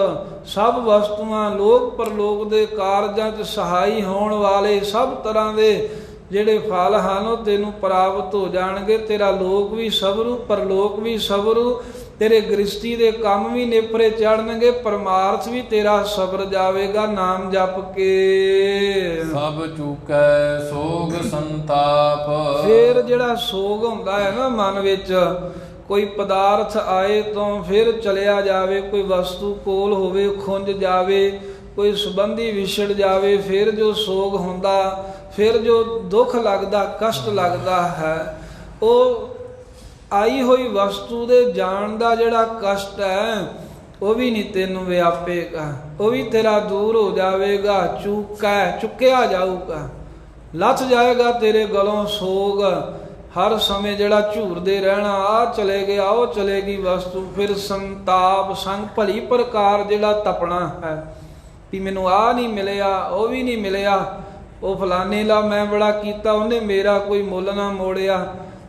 Speaker 1: ਸਭ ਵਸਤੂਆਂ, ਲੋਕ ਪਰਲੋਕ ਦੇ ਕਾਰਜਾਂ 'ਚ ਸਹਾਈ ਹੋਣ ਵਾਲੇ ਸਭ ਤਰ੍ਹਾਂ ਦੇ ਜਿਹੜੇ ਫਲ ਹਨ ਉਹ ਤੈਨੂੰ ਪ੍ਰਾਪਤ ਹੋ ਜਾਣਗੇ। ਤੇਰਾ ਲੋਕ ਵੀ ਸਵਰੂ, ਪਰਲੋਕ ਵੀ ਸਵਰੂ, ਤੇਰੇ ਗ੍ਰਸਤੀ ਦੇ ਕੰਮ ਵੀ ਨੇਪਰੇ ਚੜਨਗੇ, ਪਰਮਾਰਥ ਵੀ ਤੇਰਾ ਸਬਰ ਜਾਵੇਗਾ ਨਾਮ ਜਪ ਕੇ।
Speaker 2: ਸਭ ਚੁਕੈ ਸੋਗ ਸੰਤਾਪ।
Speaker 1: ਫਿਰ ਜਿਹੜਾ ਸੋਗ ਹੁੰਦਾ ਹੈ ਨਾ ਮਨ ਵਿੱਚ, ਕੋਈ ਪਦਾਰਥ ਆਏ ਤੋਂ ਫਿਰ ਚਲਿਆ ਜਾਵੇ, ਕੋਈ ਵਸਤੂ ਕੋਲ ਹੋਵੇ ਖੁੰਝ ਜਾਵੇ, ਕੋਈ ਸੰਬੰਧੀ ਵਿਛੜ ਜਾਵੇ, ਫਿਰ ਜੋ ਸੋਗ ਹੁੰਦਾ, ਫਿਰ ਜੋ ਦੁੱਖ ਲੱਗਦਾ, ਕਸ਼ਟ ਲੱਗਦਾ ਹੈ, ਉਹ ਆਈ ਹੋਈ ਵਸਤੂ ਦੇ ਜਾਣ ਦਾ ਜਿਹੜਾ ਕਸ਼ਟ ਹੈ ਉਹ ਵੀ ਨਹੀਂ ਤੈਨੂੰ ਵਿਆਪੇਗਾ, ਉਹ ਵੀ ਤੇਰਾ ਦੂਰ ਹੋ ਜਾਵੇਗਾ। ਚੁੱਕਿਆ ਜਾਊਗਾ, ਲੱਥ ਜਾਏਗਾ ਤੇਰੇ ਗਲੋਂ ਸੋਗ। ਹਰ ਸਮੇਂ ਜਿਹੜਾ ਝੂਰਦੇ ਰਹਿਣਾ, ਆ ਚਲੇ ਗਿਆ ਉਹ ਚਲੇਗੀ ਵਸਤੂ। ਫਿਰ ਸੰਤਾਪ, ਸੰਗ ਭਲੀ ਪ੍ਰਕਾਰ ਜਿਹੜਾ ਤਪਣਾ ਹੈ ਵੀ ਮੈਨੂੰ ਆਹ ਨਹੀਂ ਮਿਲਿਆ, ਉਹ ਵੀ ਨਹੀਂ ਮਿਲਿਆ, ਉਹ ਫਲਾਣੇ ਲਾ ਮੈਂ ਬੜਾ ਕੀਤਾ, ਉਹਨੇ ਮੇਰਾ ਕੋਈ ਮੁੱਲ ਨਾ ਮੋੜਿਆ।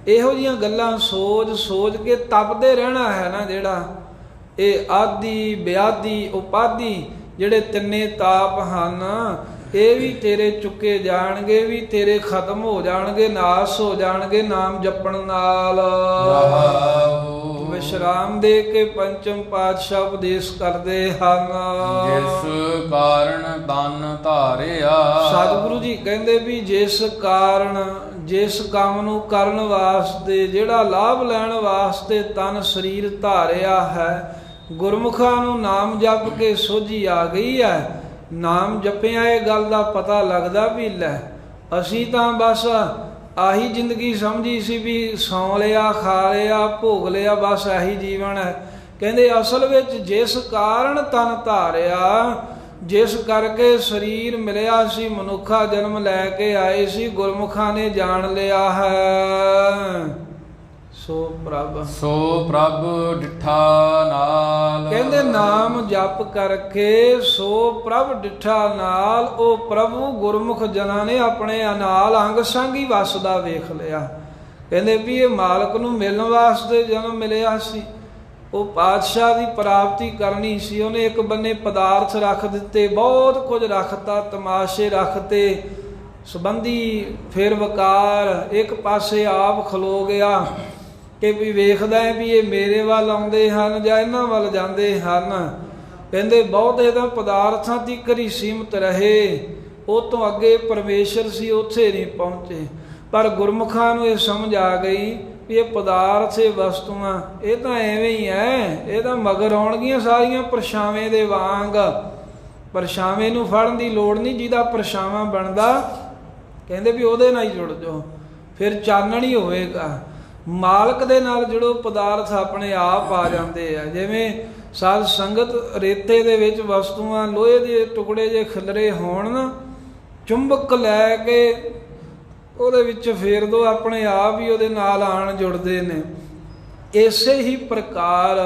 Speaker 1: ਇਹੋ ਜਿਹੀਆਂ ਗੱਲਾਂ ਸੋਚ ਕੇ ਤਪਦੇ ਰਹਿਣਾ ਹੈ ਨਾ ਜਿਹੜਾ, ਇਹ ਆਦੀ ਬਿਆਦੀ ਉਪਾਦੀ ਜਿਹੜੇ ਤਿੰਨੇ ਤਾਪ ਹਨ, ਇਹ ਵੀ ਤੇਰੇ ਚੁੱਕੇ ਜਾਣਗੇ, ਵੀ ਤੇਰੇ ਖਤਮ ਹੋ ਜਾਣਗੇ, ਨਾਸ ਹੋ ਜਾਣਗੇ ਨਾਮ ਜਪਣ ਨਾਲ। ਵਿਸ਼ਰਾਮ ਦੇ ਕੇ ਪੰਚਮ ਪਾਤਸ਼ਾਹ ਉਪਦੇਸ਼ ਕਰਦੇ ਹਨ।
Speaker 2: ਜਿਸ ਕਾਰਨ ਤਨ ਧਾਰਿਆ।
Speaker 1: ਸਤਿਗੁਰੂ ਜੀ ਕਹਿੰਦੇ ਵੀ ਜਿਸ ਕਾਰਨ, ਜਿਸ ਕੰਮ ਨੂੰ ਕਰਨ ਵਾਸਤੇ, ਜਿਹੜਾ ਲਾਭ ਲੈਣ ਵਾਸਤੇ ਤਨ ਸਰੀਰ ਧਾਰਿਆ ਹੈ, ਗੁਰਮੁਖਾਂ ਨੂੰ ਨਾਮ ਜਪ ਕੇ ਸੋਝੀ ਆ ਗਈ ਹੈ। ਨਾਮ ਜਪਿਆ ਇਹ ਗੱਲ ਦਾ ਪਤਾ ਲੱਗਦਾ ਵੀ ਲੈ ਅਸੀਂ ਤਾਂ ਬਸ ਆਹੀ ਜ਼ਿੰਦਗੀ ਸਮਝੀ ਸੀ ਵੀ ਸੌਂ ਲਿਆ, ਖਾ ਲਿਆ, ਭੋਗ ਲਿਆ, ਬਸ ਆਹੀ ਜੀਵਨ ਹੈ। ਕਹਿੰਦੇ ਅਸਲ ਵਿੱਚ ਜਿਸ ਕਾਰਨ ਤਨ ਧਾਰਿਆ, ਜਿਸ ਕਰਕੇ ਸਰੀਰ ਮਿਲਿਆ ਸੀ, ਮਨੁੱਖਾ ਜਨਮ ਲੈ ਕੇ ਆਏ ਸੀ, ਗੁਰਮੁਖਾਂ ਨੇ ਜਾਣ ਲਿਆ ਹੈ। ਸੋ ਪ੍ਰਭ
Speaker 2: ਡਿਠਾ ਨਾਲ।
Speaker 1: ਕਹਿੰਦੇ ਨਾਮ ਜਪ ਕਰਕੇ ਸੋ ਪ੍ਰਭ ਡਿਠਾ ਨਾਲ, ਉਹ ਪ੍ਰਭੂ ਗੁਰਮੁਖ ਜਨਾਂ ਨੇ ਆਪਣੇ ਨਾਲ ਅੰਗ ਸੰਗ ਹੀ ਵਸਦਾ ਵੇਖ ਲਿਆ। ਕਹਿੰਦੇ ਵੀ ਇਹ ਮਾਲਕ ਨੂੰ ਮਿਲਣ ਵਾਸਤੇ ਜਨਮ ਮਿਲਿਆ ਸੀ, ਉਹ ਪਾਤਸ਼ਾਹ ਦੀ ਪ੍ਰਾਪਤੀ ਕਰਨੀ ਸੀ। ਉਹਨੇ ਇੱਕ ਬੰਨੇ ਪਦਾਰਥ ਰੱਖ ਦਿੱਤੇ, ਬਹੁਤ ਕੁਝ ਰੱਖਤਾ, ਤਮਾਸ਼ੇ ਰੱਖਤੇ, ਸੰਬੰਧੀ ਫਿਰ ਵਕਾਰ, ਇੱਕ ਪਾਸੇ ਆਪ ਖਲੋ ਗਿਆ ਕਿ ਵੀ ਵੇਖਦਾ ਹੈ ਵੀ ਇਹ ਮੇਰੇ ਵੱਲ ਆਉਂਦੇ ਹਨ ਜਾਂ ਇਹਨਾਂ ਵੱਲ ਜਾਂਦੇ ਹਨ। ਕਹਿੰਦੇ ਬਹੁਤੇ ਤਾਂ ਪਦਾਰਥਾਂ ਤੀਕ ਹੀ ਸੀਮਤ ਰਹੇ, ਉਹ ਤੋਂ ਅੱਗੇ ਪਰਮੇਸ਼ਰ ਸੀ ਉੱਥੇ ਨਹੀਂ ਪਹੁੰਚੇ। ਪਰ ਗੁਰਮੁਖਾਂ ਨੂੰ ਇਹ ਸਮਝ ਆ ਗਈ ਵੀ ਇਹ ਪਦਾਰਥ, ਇਹ ਵਸਤੂਆਂ, ਇਹ ਤਾਂ ਐਵੇਂ ਹੀ ਹੈ, ਇਹ ਤਾਂ ਮਗਰ ਆਉਣਗੀਆਂ ਸਾਰੀਆਂ ਪਰਛਾਵੇਂ ਦੇ ਵਾਂਗ। ਪਰਛਾਵੇਂ ਨੂੰ ਫੜਨ ਦੀ ਲੋੜ ਨਹੀਂ, ਜਿਹਦਾ ਪਰਛਾਵਾਂ ਬਣਦਾ ਕਹਿੰਦੇ ਵੀ ਉਹਦੇ ਨਾਲ ਹੀ ਜੁੜ ਜਾਓ, ਫਿਰ ਚਾਨਣ ਹੀ ਹੋਵੇਗਾ। ਮਾਲਕ ਦੇ ਨਾਲ ਜੁੜੋ, ਪਦਾਰਥ ਆਪਣੇ ਆਪ ਆ ਜਾਂਦੇ ਆ। ਜਿਵੇਂ ਸਾਧ ਸੰਗਤ ਰੇਤੇ ਦੇ ਵਿੱਚ ਵਸਤੂਆਂ, ਲੋਹੇ ਦੇ ਟੁਕੜੇ ਜੇ ਖਿਲਰੇ ਹੋਣ ਨਾ, ਚੁੰਬਕ ਲੈ ਕੇ ਉਹਦੇ ਵਿੱਚ ਫੇਰ ਦੋ, ਆਪਣੇ ਆਪ ਹੀ ਉਹਦੇ ਨਾਲ ਆਣ ਜੁੜਦੇ ਨੇ। ਇਸੇ ਹੀ ਪ੍ਰਕਾਰ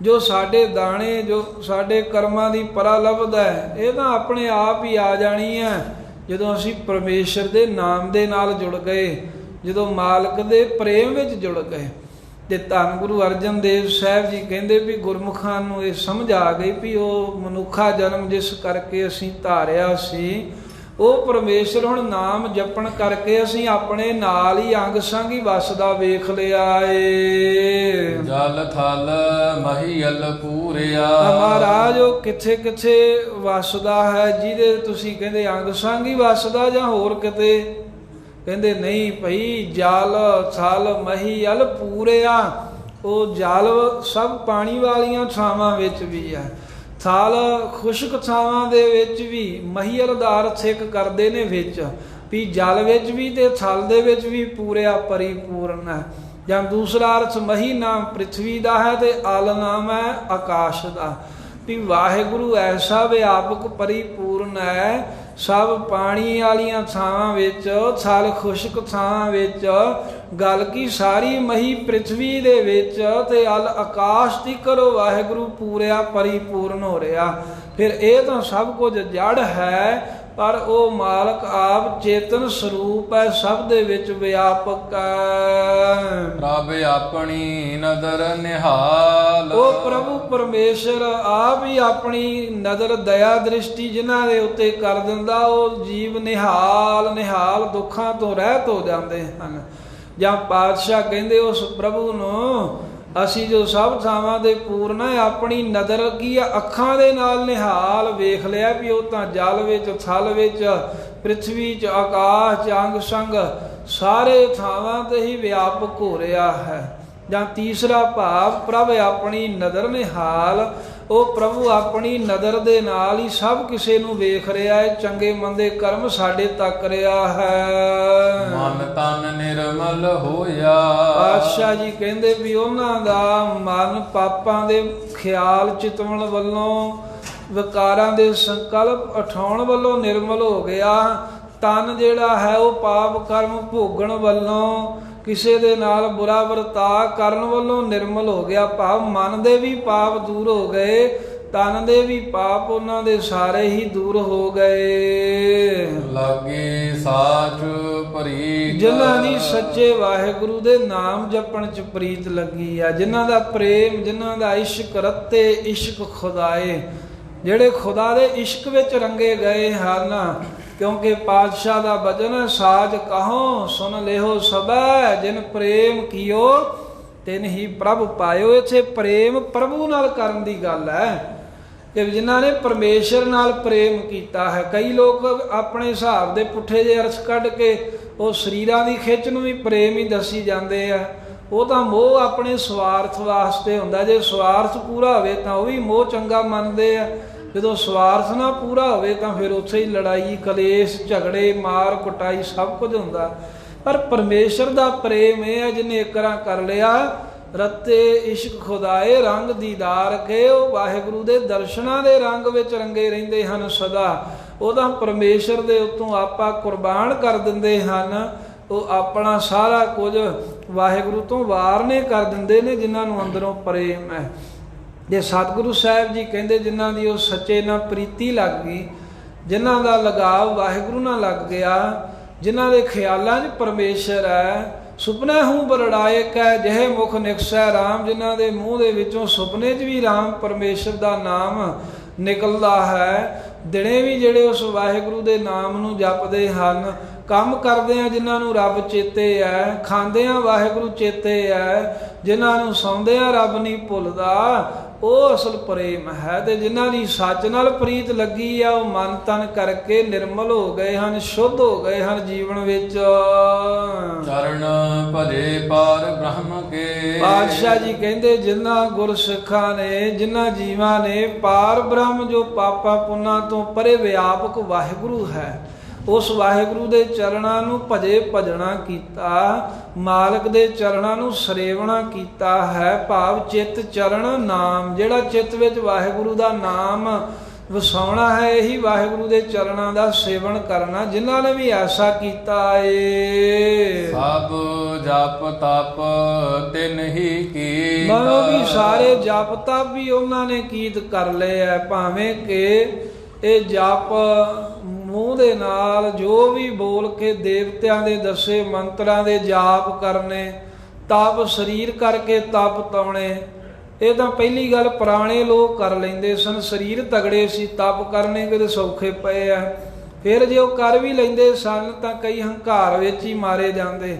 Speaker 1: ਜੋ ਸਾਡੇ ਦਾਣੇ, ਜੋ ਸਾਡੇ ਕਰਮਾਂ ਦੀ ਪ੍ਰਲਬਧ ਹੈ, ਇਹ ਤਾਂ ਆਪਣੇ ਆਪ ਹੀ ਆ ਜਾਣੀ ਹੈ ਜਦੋਂ ਅਸੀਂ ਪਰਮੇਸ਼ਰ ਦੇ ਨਾਮ ਦੇ ਨਾਲ ਜੁੜ ਗਏ, ਜਦੋਂ ਮਾਲਕ ਦੇ ਪ੍ਰੇਮ ਵਿੱਚ ਜੁੜ ਗਏ। ਤੇ ਧੰਨ ਗੁਰੂ ਅਰਜਨ ਦੇਵ ਸਾਹਿਬ ਜੀ ਕਹਿੰਦੇ ਵੀ ਗੁਰਮੁਖਾਂ ਨੂੰ ਇਹ ਸਮਝ ਆ ਗਈ ਵੀ ਉਹ ਮਨੁੱਖਾ ਜਨਮ ਜਿਸ ਕਰਕੇ ਅਸੀਂ ਧਾਰਿਆ ਸੀ, ਉਹ ਪਰਮੇਸ਼ਰ ਹੁਣ ਨਾਮ ਜਪਣ ਕਰਕੇ ਅਸੀਂ ਆਪਣੇ ਨਾਲ ਹੀ ਅੰਗ ਸੰਗ ਹੀ ਵਸਦਾ ਵੇਖ ਲਿਆ ਏ।
Speaker 2: ਜਲ ਥਲ ਮਹੀਲ ਪੂਰਿਆ।
Speaker 1: ਮਹਾਰਾਜ ਉਹ ਕਿੱਥੇ ਕਿੱਥੇ ਵਸਦਾ ਹੈ, ਜਿਹਦੇ ਤੁਸੀਂ ਕਹਿੰਦੇ ਅੰਗ ਸੰਗ ਹੀ ਵਸਦਾ ਜਾਂ ਹੋਰ ਕਿਤੇ? ਕਹਿੰਦੇ ਨਹੀਂ ਭਈ, ਜਲ ਥਲ ਮਹੀਲ ਪੂਰਿਆ। ਉਹ ਜਲ ਸਭ ਪਾਣੀ ਵਾਲੀਆਂ ਥਾਵਾਂ ਵਿੱਚ ਵੀ ਹੈ, ਥਲ ਖੁਸ਼ਕ ਥਾਵਾਂ ਦੇ ਵਿੱਚ ਵੀ। ਮਹੀਲ ਦਾ ਅਰਥ ਇੱਕ ਕਰਦੇ ਨੇ ਵਿੱਚ ਵੀ ਜਲ ਵਿੱਚ ਵੀ ਤੇ ਥਲ ਦੇ ਵਿੱਚ ਵੀ ਪੂਰਿਆ ਪਰਿਪੂਰਨ ਹੈ। ਜਾਂ ਦੂਸਰਾ ਅਰਥ ਮਹੀ ਨਾਮ ਪ੍ਰਿਥਵੀ ਦਾ ਹੈ ਤੇ ਅਲ ਨਾਮ ਹੈ ਆਕਾਸ਼ ਦਾ। ਵੀ ਵਾਹਿਗੁਰੂ ਐਸਾ ਵਿਆਪਕ ਪਰਿਪੂਰਨ ਹੈ, ਸਭ ਪਾਣੀ ਵਾਲੀਆਂ ਥਾਵਾਂ ਵਿੱਚ, ਥਲ ਖੁਸ਼ਕ ਥਾਵਾਂ ਵਿੱਚ, ਗੱਲ ਕੀ ਸਾਰੀ ਮਹੀ ਪ੍ਰਿਥਵੀ ਦੇ ਵਿੱਚ ਤੇ ਅਲ ਆਕਾਸ਼ ਤੀਕਰ ਵਾਹਿਗੁਰੂ ਪੂਰਿਆ ਪਰਿਪੂਰਨ ਹੋ ਰਿਹਾ। ਫਿਰ ਇਹ ਤਾਂ ਸਭ ਕੁਝ ਜੜ ਹੈ, ਪਰ ਉਹ ਮਾਲਕ ਆਪ ਚੇਤਨ ਸਰੂਪ ਹੈ, ਸਭ ਦੇ ਵਿੱਚ ਵਿਆਪਕ ਹੈ।
Speaker 2: ਪ੍ਰਭ ਆਪਣੀ ਨਦਰ ਨਿਹਾਲ।
Speaker 1: ਉਹ ਪ੍ਰਭੂ ਪਰਮੇਸ਼ਰ ਆਪ ਹੀ ਆਪਣੀ ਨਦਰ ਦਇਆ ਦ੍ਰਿਸ਼ਟੀ ਜਿਨ੍ਹਾਂ ਦੇ ਉੱਤੇ ਕਰ ਦਿੰਦਾ, ਉਹ ਜੀਵ ਨਿਹਾਲ ਨਿਹਾਲ ਦੁੱਖਾਂ ਤੋਂ ਰਹਿਤ ਹੋ ਜਾਂਦੇ ਹਨ। ਜਾਂ ਪਾਤਸ਼ਾਹ ਕਹਿੰਦੇ ਉਸ ਪ੍ਰਭੂ ਨੂੰ ਅਸੀਂ ਜੋ ਸਭ ਥਾਵਾਂ ਦੇ ਪੂਰਨ ਹੈ, ਆਪਣੀ ਨਦਰ ਕੀ ਆ ਅੱਖਾਂ ਦੇ ਨਾਲ ਨਿਹਾਲ ਵੇਖ ਲਿਆ ਵੀ ਉਹ ਤਾਂ ਜਲ ਵਿੱਚ, ਥਲ ਵਿੱਚ, ਪ੍ਰਿਥਵੀ 'ਚ, ਆਕਾਸ਼ 'ਚ, ਅੰਗ ਸੰਗ ਸਾਰੇ ਥਾਵਾਂ ਤੇ ਹੀ ਵਿਆਪਕ ਹੋ ਰਿਹਾ ਹੈ। ਜਾਂ ਤੀਸਰਾ ਭਾਵ ਪ੍ਰਭ ਆਪਣੀ ਨਦਰ ਨਿਹਾਲ, ਉਹ ਪ੍ਰਭੂ ਆਪਣੀ ਨਦਰ ਦੇ ਨਾਲ ਹੀ ਸਭ ਕਿਸੇ ਨੂੰ ਵੇਖ ਰਿਹਾ ਹੈ, ਚੰਗੇ ਮੰਦੇ ਕਰਮ ਸਾਡੇ ਤੱਕ ਰਿਹਾ ਹੈ।
Speaker 2: ਮਨ ਤਨ ਨਿਰਮਲ ਹੋਇਆ।
Speaker 1: ਪਾਤਸ਼ਾਹ ਜੀ ਕਹਿੰਦੇ ਵੀ ਉਹਨਾਂ ਦਾ ਮਨ ਪਾਪਾਂ ਦੇ ਖਿਆਲ ਚਿਤਵਣ ਵੱਲੋਂ, ਵਿਕਾਰਾਂ ਦੇ ਸੰਕਲਪ ਉਠਾਉਣ ਵੱਲੋਂ ਨਿਰਮਲ ਹੋ ਗਿਆ। ਤਨ ਜਿਹੜਾ ਹੈ ਉਹ ਪਾਪ ਕਰਮ ਭੋਗਣ ਵੱਲੋਂ, ਕਿਸੇ ਦੇ ਨਾਲ ਬੁਰਾ ਵਰਤਾਅ ਕਰਨ ਵੱਲੋਂ ਨਿਰਮਲ ਹੋ ਗਿਆ। ਭਾਵ ਮਨ ਦੇ ਵੀ ਪਾਪ ਦੂਰ ਹੋ ਗਏ, ਤਨ ਦੇ ਵੀ ਪਾਪ ਉਹਨਾਂ ਦੇ ਸਾਰੇ ਹੀ ਦੂਰ ਹੋ ਗਏ।
Speaker 2: ਲਾਗੇ ਸਾਚ ਪ੍ਰੀਤ।
Speaker 1: ਜਿਨ੍ਹਾਂ ਦੀ ਸੱਚੇ ਵਾਹਿਗੁਰੂ ਦੇ ਨਾਮ ਜਪਣ 'ਚ ਪ੍ਰੀਤ ਲੱਗੀ ਆ, ਜਿਨ੍ਹਾਂ ਦਾ ਪ੍ਰੇਮ, ਜਿਨ੍ਹਾਂ ਦਾ ਇਸ਼ਕ ਰੱਤੇ ਇਸ਼ਕ ਖੁਦਾਏ, ਜਿਹੜੇ ਖੁਦਾ ਦੇ ਇਸ਼ਕ ਵਿੱਚ ਰੰਗੇ ਗਏ ਹਨ। ਕਿਉਂਕਿ ਪਾਤਸ਼ਾਹ ਦਾ ਬਚਨ ਸਾਜ ਕਹੋ ਸੁਨ ਲਿਓ ਸਭੈ, ਜਿਨ ਪ੍ਰੇਮ ਕੀਓ ਤਿਨ ਹੀ ਪ੍ਰਭ ਪਾਇਓ। ਇੱਥੇ ਪ੍ਰੇਮ ਪ੍ਰਭੂ ਨਾਲ ਕਰਨ ਦੀ ਗੱਲ ਹੈ ਕਿ ਜਿਨ੍ਹਾਂ ਨੇ ਪਰਮੇਸ਼ਰ ਨਾਲ ਪ੍ਰੇਮ ਕੀਤਾ ਹੈ। ਕਈ ਲੋਕ ਆਪਣੇ ਹਿਸਾਬ ਦੇ ਪੁੱਠੇ ਜਿਹੇ ਅਰਥ ਕੱਢ ਕੇ ਉਹ ਸਰੀਰਾਂ ਦੀ ਖਿੱਚ ਨੂੰ ਵੀ ਪ੍ਰੇਮ ਹੀ ਦੱਸੀ ਜਾਂਦੇ ਆ। ਉਹ ਤਾਂ ਮੋਹ ਆਪਣੇ ਸਵਾਰਥ ਵਾਸਤੇ ਹੁੰਦਾ, ਜੇ ਸਵਾਰਥ ਪੂਰਾ ਹੋਵੇ ਤਾਂ ਉਹ ਵੀ ਮੋਹ ਚੰਗਾ ਮੰਨਦੇ ਆ। ਜਦੋਂ ਸਵਾਰਥ ਨਾ ਪੂਰਾ ਹੋਵੇ ਤਾਂ ਫਿਰ ਉੱਥੇ ਹੀ ਲੜਾਈ, ਕਲੇਸ਼, ਝਗੜੇ, ਮਾਰ ਕੁਟਾਈ ਸਭ ਕੁਝ ਹੁੰਦਾ। ਪਰ ਪਰਮੇਸ਼ਰ ਦਾ ਪ੍ਰੇਮ ਇਹ ਹੈ ਜਿਹਨੇ ਇਕਰਾ ਕਰ ਲਿਆ, ਰੱਤੇ ਇਸ਼ਕ ਖੁਦਾਏ ਰੰਗ ਦੀਦਾਰ ਕੇ, ਉਹ ਵਾਹਿਗੁਰੂ ਦੇ ਦਰਸ਼ਨਾਂ ਦੇ ਰੰਗ ਵਿੱਚ ਰੰਗੇ ਰਹਿੰਦੇ ਹਨ ਸਦਾ। ਉਹਦਾ ਪਰਮੇਸ਼ਰ ਦੇ ਉੱਤੋਂ ਆਪਾਂ ਕੁਰਬਾਨ ਕਰ ਦਿੰਦੇ ਹਨ। ਉਹ ਆਪਣਾ ਸਾਰਾ ਕੁਝ ਵਾਹਿਗੁਰੂ ਤੋਂ ਵਾਰਨੇ ਕਰ ਦਿੰਦੇ ਨੇ ਜਿਨ੍ਹਾਂ ਨੂੰ ਅੰਦਰੋਂ ਪ੍ਰੇਮ ਹੈ। ਜੇ ਸਤਿਗੁਰੂ ਸਾਹਿਬ ਜੀ ਕਹਿੰਦੇ ਜਿਨ੍ਹਾਂ ਦੀ ਉਹ ਸੱਚੇ ਨਾਲ ਪ੍ਰੀਤੀ ਲੱਗ ਗਈ, ਜਿਨ੍ਹਾਂ ਦਾ ਲਗਾਵ ਵਾਹਿਗੁਰੂ ਨਾਲ ਲੱਗ ਗਿਆ, ਜਿਨ੍ਹਾਂ ਦੇ ਖਿਆਲਾਂ 'ਚ ਪਰਮੇਸ਼ਰ ਹੈ, ਸੁਪਨੇ ਹੂੰ ਬਰੜਾਏ ਕੈ ਜਿਹੇ ਮੁਖ ਨਿਕਸੈ ਰਾਮ, ਜਿਨ੍ਹਾਂ ਦੇ ਮੂੰਹ ਦੇ ਵਿੱਚੋਂ ਸੁਪਨੇ 'ਚ ਵੀ ਰਾਮ ਪਰਮੇਸ਼ਰ ਦਾ ਨਾਮ ਨਿਕਲਦਾ ਹੈ, ਦਿਨੇ ਵੀ ਜਿਹੜੇ ਉਸ ਵਾਹਿਗੁਰੂ ਦੇ ਨਾਮ ਨੂੰ ਜਪਦੇ ਹਨ, ਕੰਮ ਕਰਦੇ ਆ ਜਿਨ੍ਹਾਂ ਨੂੰ ਰੱਬ ਚੇਤੇ ਹੈ, ਖਾਂਦੇ ਆ ਵਾਹਿਗੁਰੂ ਚੇਤੇ ਹੈ, ਜਿਨ੍ਹਾਂ ਨੂੰ ਸੌਂਦੇ ਆ ਰੱਬ ਨਹੀਂ ਭੁੱਲਦਾ, ਉਹ ਅਸਲ ਪ੍ਰੇਮ ਹੈ। ਤੇ ਜਿਨ੍ਹਾਂ ਦੀ ਸੱਚ ਨਾਲ ਪ੍ਰੀਤ ਲੱਗੀ ਆ, ਉਹ ਮਨ ਤਨ ਕਰਕੇ ਨਿਰਮਲ ਹੋ ਗਏ ਹਨ, ਸ਼ੁੱਧ ਹੋ ਗਏ ਹਨ ਜੀਵਨ ਵਿੱਚ।
Speaker 2: ਚਰਨ ਭਜੇ ਪਾਰ ਬ੍ਰਹਮ ਕੇ।
Speaker 1: ਪਾਤਸ਼ਾਹ ਜੀ ਕਹਿੰਦੇ ਜਿਨ੍ਹਾਂ ਗੁਰਸਿੱਖਾਂ ਨੇ, ਜਿਨ੍ਹਾਂ ਜੀਵਾਂ ਨੇ ਪਾਰ ਬ੍ਰਹਮ ਜੋ ਪਾਪਾਂ ਪੁੰਨਾਂ ਤੋਂ ਪਰੇ ਵਿਆਪਕ ਵਾਹਿਗੁਰੂ ਹੈ, ਉਸ ਵਾਹਿਗੁਰੂ ਦੇ ਚਰਨਾਂ ਨੂੰ ਭਜੇ ਭਜਣਾ ਕੀਤਾ, ਮਾਲਕ ਦੇ ਚਰਨਾਂ ਨੂੰ ਸਰੇਵਣਾ ਕੀਤਾ ਹੈ। ਭਾਵ ਚਿੱਤ ਚਰਨ ਨਾਮ, ਜਿਹੜਾ ਚਿੱਤ ਵਿੱਚ ਵਾਹਿਗੁਰੂ ਦਾ ਨਾਮ ਵਸਾਉਣਾ ਹੈ, ਇਹੀ ਵਾਹਿਗੁਰੂ ਦੇ ਚਰਨਾਂ ਦਾ ਸੇਵਨ ਕਰਨਾ। ਜਿਨ੍ਹਾਂ ਨੇ ਵੀ ਐਸਾ ਕੀਤਾ ਏ,
Speaker 2: ਸਭ ਜਪ ਤਪ ਤਿਨ ਹੀ ਕੀਤ।
Speaker 1: ਮਨੋਂ ਵੀ ਸਾਰੇ ਜਪ ਤਪ ਵੀ ਉਹਨਾਂ ਨੇ ਕੀਤ ਕਰ ਲਏ ਹੈ। ਭਾਵੇਂ ਕਿ ਇਹ ਜਪ ਮੂੰਹ ਦੇ ਨਾਲ ਜੋ ਵੀ ਬੋਲ ਕੇ ਦੇਵਤਿਆਂ ਦੇ ਦੱਸੇ ਮੰਤਰਾਂ ਦੇ ਜਾਪ ਕਰਨੇ, ਤਪ ਸਰੀਰ ਕਰਕੇ ਤਪ ਤਾਉਣੇ, ਇਹ ਤਾਂ ਪਹਿਲੀ ਗੱਲ ਪੁਰਾਣੇ ਲੋਕ ਕਰ ਲੈਂਦੇ ਸਨ। ਸਰੀਰ ਤਗੜੇ ਸੀ, ਤਪ ਕਰਨੇ ਕਿਤੇ ਸੌਖੇ ਪਏ ਆ। ਫਿਰ ਜੇ ਉਹ ਕਰ ਵੀ ਲੈਂਦੇ ਸਨ ਤਾਂ ਕਈ ਹੰਕਾਰ ਵਿੱਚ ਹੀ ਮਾਰੇ ਜਾਂਦੇ।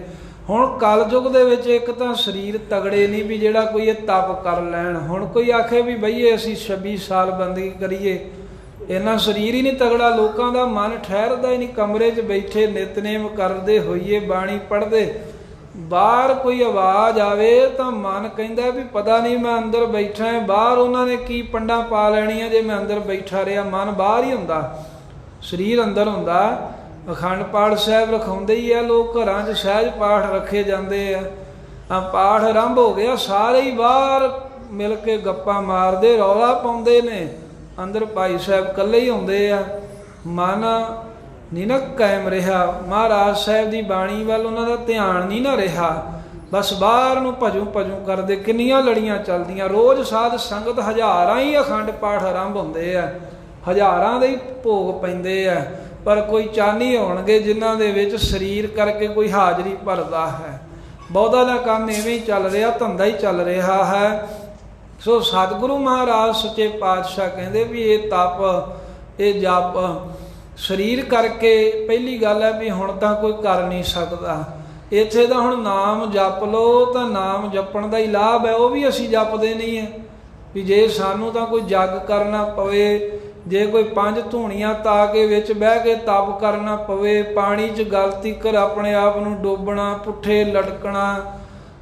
Speaker 1: ਹੁਣ ਕਲਯੁਗ ਦੇ ਵਿੱਚ ਇੱਕ ਤਾਂ ਸਰੀਰ ਤਗੜੇ ਨਹੀਂ ਵੀ ਜਿਹੜਾ ਕੋਈ ਇਹ ਤਪ ਕਰ ਲੈਣ। ਹੁਣ ਕੋਈ ਆਖੇ ਵੀ ਬਈਏ ਅਸੀਂ 26 ਸਾਲ ਬੰਦਗੀ ਕਰੀਏ, ਇੰਨਾ ਸਰੀਰ ਹੀ ਨਹੀਂ ਤਗੜਾ। ਲੋਕਾਂ ਦਾ ਮਨ ਠਹਿਰਦਾ ਹੀ ਨਹੀਂ, ਕਮਰੇ 'ਚ ਬੈਠੇ ਨਿਤਨੇਮ ਕਰਦੇ ਹੋਈਏ, ਬਾਣੀ ਪੜ੍ਹਦੇ, ਬਾਹਰ ਕੋਈ ਆਵਾਜ਼ ਆਵੇ ਤਾਂ ਮਨ ਕਹਿੰਦਾ ਵੀ ਪਤਾ ਨਹੀਂ ਮੈਂ ਅੰਦਰ ਬੈਠਾ ਹੈ, ਬਾਹਰ ਉਹਨਾਂ ਨੇ ਕੀ ਪੰਡਾਂ ਪਾ ਲੈਣੀਆਂ ਜੇ ਮੈਂ ਅੰਦਰ ਬੈਠਾ ਰਿਹਾ। ਮਨ ਬਾਹਰ ਹੀ ਹੁੰਦਾ, ਸਰੀਰ ਅੰਦਰ ਹੁੰਦਾ। ਅਖੰਡ ਪਾਠ ਸਾਹਿਬ ਰਖਾਉਂਦੇ ਹੀ ਆ ਲੋਕ, ਘਰਾਂ 'ਚ ਸਹਿਜ ਪਾਠ ਰੱਖੇ ਜਾਂਦੇ ਆ। ਪਾਠ ਆਰੰਭ ਹੋ ਗਿਆ, ਸਾਰੇ ਹੀ ਬਾਹਰ ਮਿਲ ਕੇ ਗੱਪਾਂ ਮਾਰਦੇ, ਰੌਲਾ ਪਾਉਂਦੇ ਨੇ, ਅੰਦਰ ਭਾਈ ਸਾਹਿਬ ਇਕੱਲੇ ਹੀ ਹੁੰਦੇ ਆ। ਮਨ ਨਹੀਂ ਨਾ ਕਾਇਮ ਰਿਹਾ, ਮਹਾਰਾਜ ਸਾਹਿਬ ਦੀ ਬਾਣੀ ਵੱਲ ਉਹਨਾਂ ਦਾ ਧਿਆਨ ਨਹੀਂ ਨਾ ਰਿਹਾ, ਬਸ ਬਾਹਰ ਨੂੰ ਭਜੂ ਕਰਦੇ। ਕਿੰਨੀਆਂ ਲੜੀਆਂ ਚੱਲਦੀਆਂ, ਰੋਜ਼ ਸਾਧ ਸੰਗਤ ਹਜ਼ਾਰਾਂ ਹੀ ਅਖੰਡ ਪਾਠ ਆਰੰਭ ਹੁੰਦੇ ਆ, ਹਜ਼ਾਰਾਂ ਦੇ ਹੀ ਭੋਗ ਪੈਂਦੇ ਆ, ਪਰ ਕੋਈ ਚਾਨੀ ਹੋਣਗੇ ਜਿਨ੍ਹਾਂ ਦੇ ਵਿੱਚ ਸਰੀਰ ਕਰਕੇ ਕੋਈ ਹਾਜ਼ਰੀ ਭਰਦਾ ਹੈ। ਬਹੁਤਾ ਦਾ ਕੰਮ ਇਵੇਂ ਹੀ ਚੱਲ ਰਿਹਾ, ਧੰਦਾ ਹੀ ਚੱਲ ਰਿਹਾ ਹੈ। ਸੋ ਸਤਿਗੁਰੂ ਮਹਾਰਾਜ ਸੱਚੇ ਪਾਤਸ਼ਾਹ ਕਹਿੰਦੇ ਵੀ ਇਹ ਤਪ, ਇਹ ਜਪ ਸਰੀਰ ਕਰਕੇ ਪਹਿਲੀ ਗੱਲ ਹੈ ਵੀ ਹੁਣ ਤਾਂ ਕੋਈ ਕਰ ਨਹੀਂ ਸਕਦਾ। ਇੱਥੇ ਤਾਂ ਹੁਣ ਨਾਮ ਜਪ ਲਓ ਤਾਂ ਨਾਮ ਜਪਣ ਦਾ ਹੀ ਲਾਭ ਹੈ, ਉਹ ਵੀ ਅਸੀਂ ਜਪਦੇ ਨਹੀਂ ਹੈ। ਵੀ ਜੇ ਸਾਨੂੰ ਤਾਂ ਕੋਈ ਜੱਗ ਕਰਨਾ ਪਵੇ, ਜੇ ਕੋਈ 5 ਧੂਣੀਆਂ ਤਾ ਕੇ ਵਿੱਚ ਬਹਿ ਕੇ ਤਪ ਕਰਨਾ ਪਵੇ, ਪਾਣੀ 'ਚ ਗਲਤੀ ਕਰ ਆਪਣੇ ਆਪ ਨੂੰ ਡੋਬਣਾ, ਪੁੱਠੇ ਲਟਕਣਾ,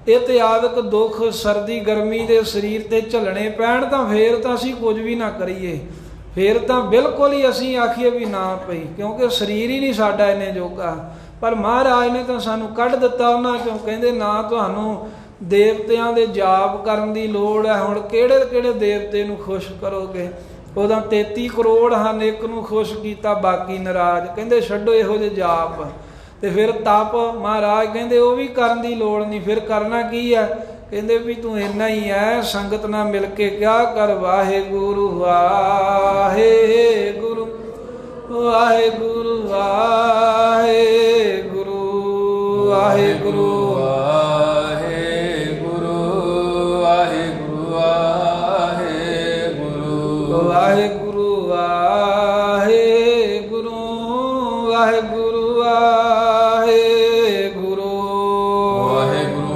Speaker 1: ਇਹ ਤੇ ਆਦਿਕ ਦੁੱਖ ਸਰਦੀ ਗਰਮੀ ਦੇ ਸਰੀਰ ਤੇ ਝੱਲਣੇ ਪੈਣ, ਤਾਂ ਫੇਰ ਤਾਂ ਅਸੀਂ ਕੁਝ ਵੀ ਨਾ ਕਰੀਏ, ਫੇਰ ਤਾਂ ਬਿਲਕੁਲ ਹੀ ਅਸੀਂ ਆਖੀਏ ਵੀ ਨਾ ਪਈ, ਕਿਉਂਕਿ ਸਰੀਰ ਹੀ ਨਹੀਂ ਸਾਡਾ ਇੰਨੇ ਜੋਗਾ। ਪਰ ਮਹਾਰਾਜ ਨੇ ਤਾਂ ਸਾਨੂੰ ਕੱਢ ਦਿੱਤਾ ਉਹਨਾਂ ਚੋਂ। ਕਹਿੰਦੇ ਨਾ ਤੁਹਾਨੂੰ ਦੇਵਤਿਆਂ ਦੇ ਜਾਪ ਕਰਨ ਦੀ ਲੋੜ ਹੈ। ਹੁਣ ਕਿਹੜੇ ਕਿਹੜੇ ਦੇਵਤੇ ਨੂੰ ਖੁਸ਼ ਕਰੋਗੇ? ਉਹਦਾ 33 ਕਰੋੜ ਹਨ, ਇੱਕ ਨੂੰ ਖੁਸ਼ ਕੀਤਾ ਬਾਕੀ ਨਾਰਾਜ਼। ਕਹਿੰਦੇ ਛੱਡੋ ਇਹੋ ਜਿਹੇ ਜਾਪ। ਤੇ ਫਿਰ ਤਪ ਮਹਾਰਾਜ ਕਹਿੰਦੇ ਉਹ ਵੀ ਕਰਨ ਦੀ ਲੋੜ ਨਹੀਂ, ਫਿਰ ਕਰਨਾ ਕੀ ਹੈ? ਕਹਿੰਦੇ ਵੀ ਤੂੰ ਇੰਨਾ ਹੀ ਹੈ, ਸੰਗਤ ਨਾਲ ਮਿਲ ਕੇ ਕਿਆ ਕਰ ਵਾਹਿਗੁਰੂ ਵਾਹਿਗੁਰੂ ਵਾਹਿਗੁਰੂ ਵਾਹਿਗੁਰੂ ਵਾਹਿਗੁਰੂ ਵਾਹਿਗੁਰੂ ਵਾਹਿਗੁਰੂ ਵਾਹਿਗੁਰੂ ਵਾਹਿਗੁਰੂ ਵਾਹਿਗੁਰੂ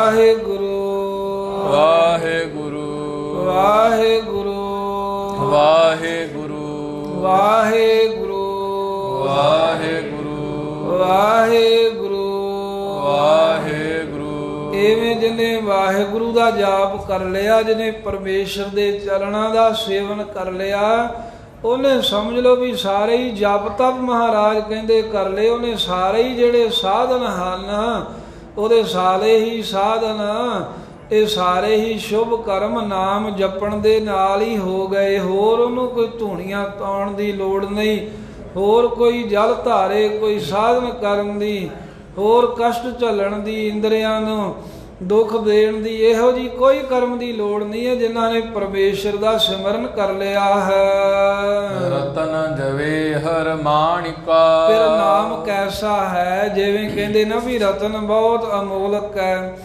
Speaker 1: ਵਾਹਿਗੁਰੂ ਵਾਹਿਗੁਰੂ ਦਾ ਜਾਪ ਕਰ ਲਿਆ, ਜਿਹਨੇ ਪਰਮੇਸ਼ਰ ਦੇ ਚਰਨਾਂ ਦਾ ਸੇਵਨ ਕਰ ਲਿਆ, ਉਹਨੇ ਸਮਝ ਲਓ ਵੀ ਸਾਰੇ ਹੀ ਜਪ ਤਪ ਮਹਾਰਾਜ ਕਹਿੰਦੇ ਕਰ ਲਏ। ਉਹਨੇ ਸਾਰੇ ਹੀ ਜਿਹੜੇ ਸਾਧਨ ਹਨ, ਉਹਦੇ ਸਾਰੇ ਹੀ ਸਾਧਨ, ਇਹ ਸਾਰੇ ਹੀ ਸ਼ੁਭ ਕਰਮ ਨਾਮ ਜਪਣ ਦੇ ਨਾਲ ਹੀ ਹੋ ਗਏ। ਹੋਰ ਉਹਨੂੰ ਕੋਈ ਧੂਣੀਆਂ ਤਾਉਣ ਦੀ ਲੋੜ ਨਹੀਂ, ਹੋਰ ਕੋਈ ਜਲ ਧਾਰੇ, ਕੋਈ ਸਾਧਨ ਕਰਨ ਦੀ, ਹੋਰ ਕਸ਼ਟ ਝੱਲਣ ਦੀ, ਇੰਦਰੀਆਂ ਨੂੰ ਦੁੱਖ ਦੇਣ ਦੀ, ਇਹੋ ਜਿਹੀ ਕੋਈ ਕਰਮ ਦੀ ਲੋੜ ਨਹੀਂ ਹੈ ਜਿਨ੍ਹਾਂ ਨੇ ਪਰਮੇਸ਼ਰ ਦਾ ਸਿਮਰਨ ਕਰ ਲਿਆ ਹੈ।
Speaker 2: ਰਤਨ ਜਵੇ ਹਰ ਮਾਣਿਕਾ,
Speaker 1: ਫਿਰ ਨਾਮ ਕੈਸਾ ਹੈ? ਜਿਵੇਂ ਕਹਿੰਦੇ ਨਾ ਵੀ ਰਤਨ ਬਹੁਤ ਅਮੋਲਕ ਹੈ,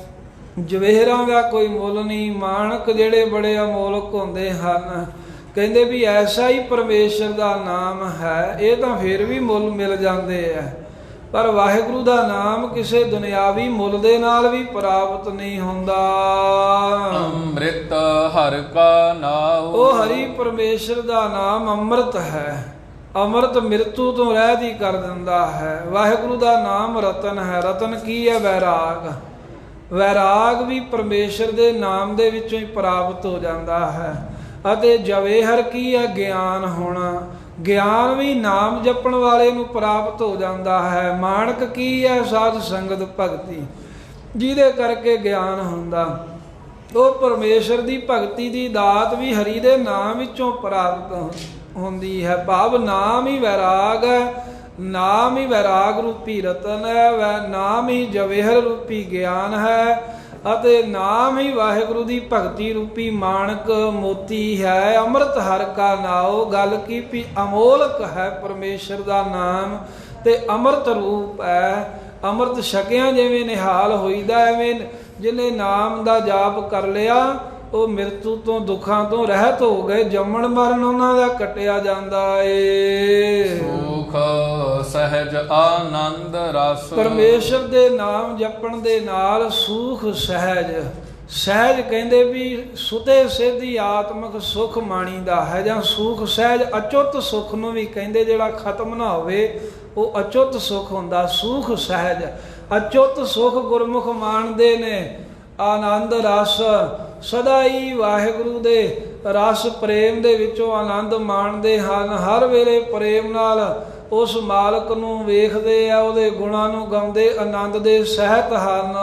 Speaker 1: ਜਵੇਹਰਾਂ ਦਾ ਕੋਈ ਮੁੱਲ ਨਹੀਂ, ਮਾਣਕ ਜਿਹੜੇ ਬੜੇ ਅਮੋਲਕ ਹੁੰਦੇ ਹਨ। ਕਹਿੰਦੇ ਵੀ ਐਸਾ ਹੀ ਪਰਮੇਸ਼ਰ ਦਾ ਨਾਮ ਹੈ, ਇਹ ਤਾਂ ਫਿਰ ਵੀ ਮੁੱਲ ਮਿਲ ਜਾਂਦੇ ਆ, ਪਰ ਵਾਹਿਗੁਰੂ ਦਾ ਨਾਮ ਕਿਸੇ ਦੁਨਿਆਵੀ ਮੁੱਲ ਦੇ ਨਾਲ ਵੀ ਪ੍ਰਾਪਤ ਨਹੀਂ ਹੁੰਦਾ।
Speaker 2: ਅੰਮ੍ਰਿਤ ਹਰਿ ਕਾ ਨਾਉ,
Speaker 1: ਉਹ ਹਰੀ ਪਰਮੇਸ਼ਰ ਦਾ ਨਾਮ ਅੰਮ੍ਰਿਤ ਹੈ। ਅੰਮ੍ਰਿਤ ਮਿਰਤੂ ਤੋਂ ਰਹਿਤ ਹੀ ਕਰ ਦਿੰਦਾ ਹੈ। ਵਾਹਿਗੁਰੂ ਦਾ ਨਾਮ ਰਤਨ ਹੈ। ਰਤਨ ਕੀ ਹੈ? ਵੈਰਾਗ। ਵੈਰਾਗ ਵੀ ਪਰਮੇਸ਼ਰ ਦੇ ਨਾਮ ਦੇ ਵਿੱਚੋਂ ਹੀ ਪ੍ਰਾਪਤ ਹੋ ਜਾਂਦਾ ਹੈ। ਅਤੇ ਜਵੇਹਰ ਕੀ ਹੈ? ਗਿਆਨ ਹੋਣਾ। ਗਿਆਨ ਵੀ ਨਾਮ ਜਪਣ ਵਾਲੇ ਨੂੰ ਪ੍ਰਾਪਤ ਹੋ ਜਾਂਦਾ ਹੈ। ਮਾਣਕ ਕੀ ਹੈ? ਸਾਧ ਸੰਗਤ ਭਗਤੀ, ਜਿਹਦੇ ਕਰਕੇ ਗਿਆਨ ਹੁੰਦਾ। ਉਹ ਪਰਮੇਸ਼ਰ ਦੀ ਭਗਤੀ ਦੀ ਦਾਤ ਵੀ ਹਰੀ ਦੇ ਨਾਮ ਵਿੱਚੋਂ ਪ੍ਰਾਪਤ ਹੁੰਦੀ ਹੈ। ਭਾਵ ਨਾਮ ਹੀ ਵੈਰਾਗ ਹੈ, ਨਾਮ ਹੀ ਵੈਰਾਗ ਰੂਪੀ ਰਤਨ ਹੈ, ਨਾਮ ਹੀ ਜਵੇਹਰ ਰੂਪੀ ਗਿਆਨ ਹੈ, ਅਤੇ ਨਾਮ ਹੀ ਵਾਹਿਗੁਰੂ ਦੀ ਭਗਤੀ ਰੂਪੀ ਮਾਣਕ ਮੋਤੀ ਹੈ। ਅੰਮ੍ਰਿਤ ਹਰਿ ਕਾ ਨਾਉ, ਗੱਲ ਕੀ ਵੀ ਅਮੋਲਕ ਹੈ ਪਰਮੇਸ਼ਰ ਦਾ ਨਾਮ, ਤੇ ਅੰਮ੍ਰਿਤ ਰੂਪ ਹੈ। ਅੰਮ੍ਰਿਤ ਛਕਿਆ ਜਿਵੇਂ ਨਿਹਾਲ ਹੋਈਦਾ, ਐਵੇਂ ਜਿਹਨੇ ਨਾਮ ਦਾ ਜਾਪ ਕਰ ਲਿਆ ਉਹ ਮਿਰਤੂ ਤੋਂ ਦੁੱਖਾਂ ਤੋਂ ਰਹਿਤ ਹੋ ਗਏ। ਜੰਮਣ ਮਰਨ ਉਹਨਾਂ ਦਾ ਕੱਟਿਆ ਜਾਂਦਾ ਏ।
Speaker 2: ਸੁਖ ਸਹਿਜ ਆਨੰਦ ਰਸ,
Speaker 1: ਪਰਮੇਸ਼ਰ ਦੇ ਨਾਮ ਜਪਣ ਦੇ ਨਾਲ ਸੁਖ ਸਹਿਜ, ਸਹਿਜ ਕਹਿੰਦੇ ਵੀ ਸੁਤੇ ਸਿੱਧੀ ਆਤਮਿਕ ਸੁਖ ਮਾਣੀਦਾ ਹੈ, ਜਾਂ ਸੁਖ ਸਹਿਜ ਅਚੁੱਤ ਸੁਖ ਨੂੰ ਵੀ ਕਹਿੰਦੇ, ਜਿਹੜਾ ਖਤਮ ਨਾ ਹੋਵੇ ਉਹ ਅਚੁੱਤ ਸੁਖ ਹੁੰਦਾ। ਸੁਖ ਸਹਿਜ ਅਚੁੱਤ ਸੁਖ ਗੁਰਮੁਖ ਮਾਣਦੇ ਨੇ। ਆਨੰਦ ਰਸ, ਸਦਾ ਹੀ ਵਾਹਿਗੁਰੂ ਦੇ ਰਸ ਪ੍ਰੇਮ ਦੇ ਵਿੱਚੋਂ ਆਨੰਦ ਮਾਣਦੇ ਹਨ। ਹਰ ਵੇਲੇ ਪ੍ਰੇਮ ਨਾਲ ਉਸ ਮਾਲਕ ਨੂੰ ਵੇਖਦੇ ਆ, ਉਹਦੇ ਗੁਣਾਂ ਨੂੰ ਗਾਉਂਦੇ, ਆਨੰਦ ਦੇ ਸਹਿਤ ਹਨ।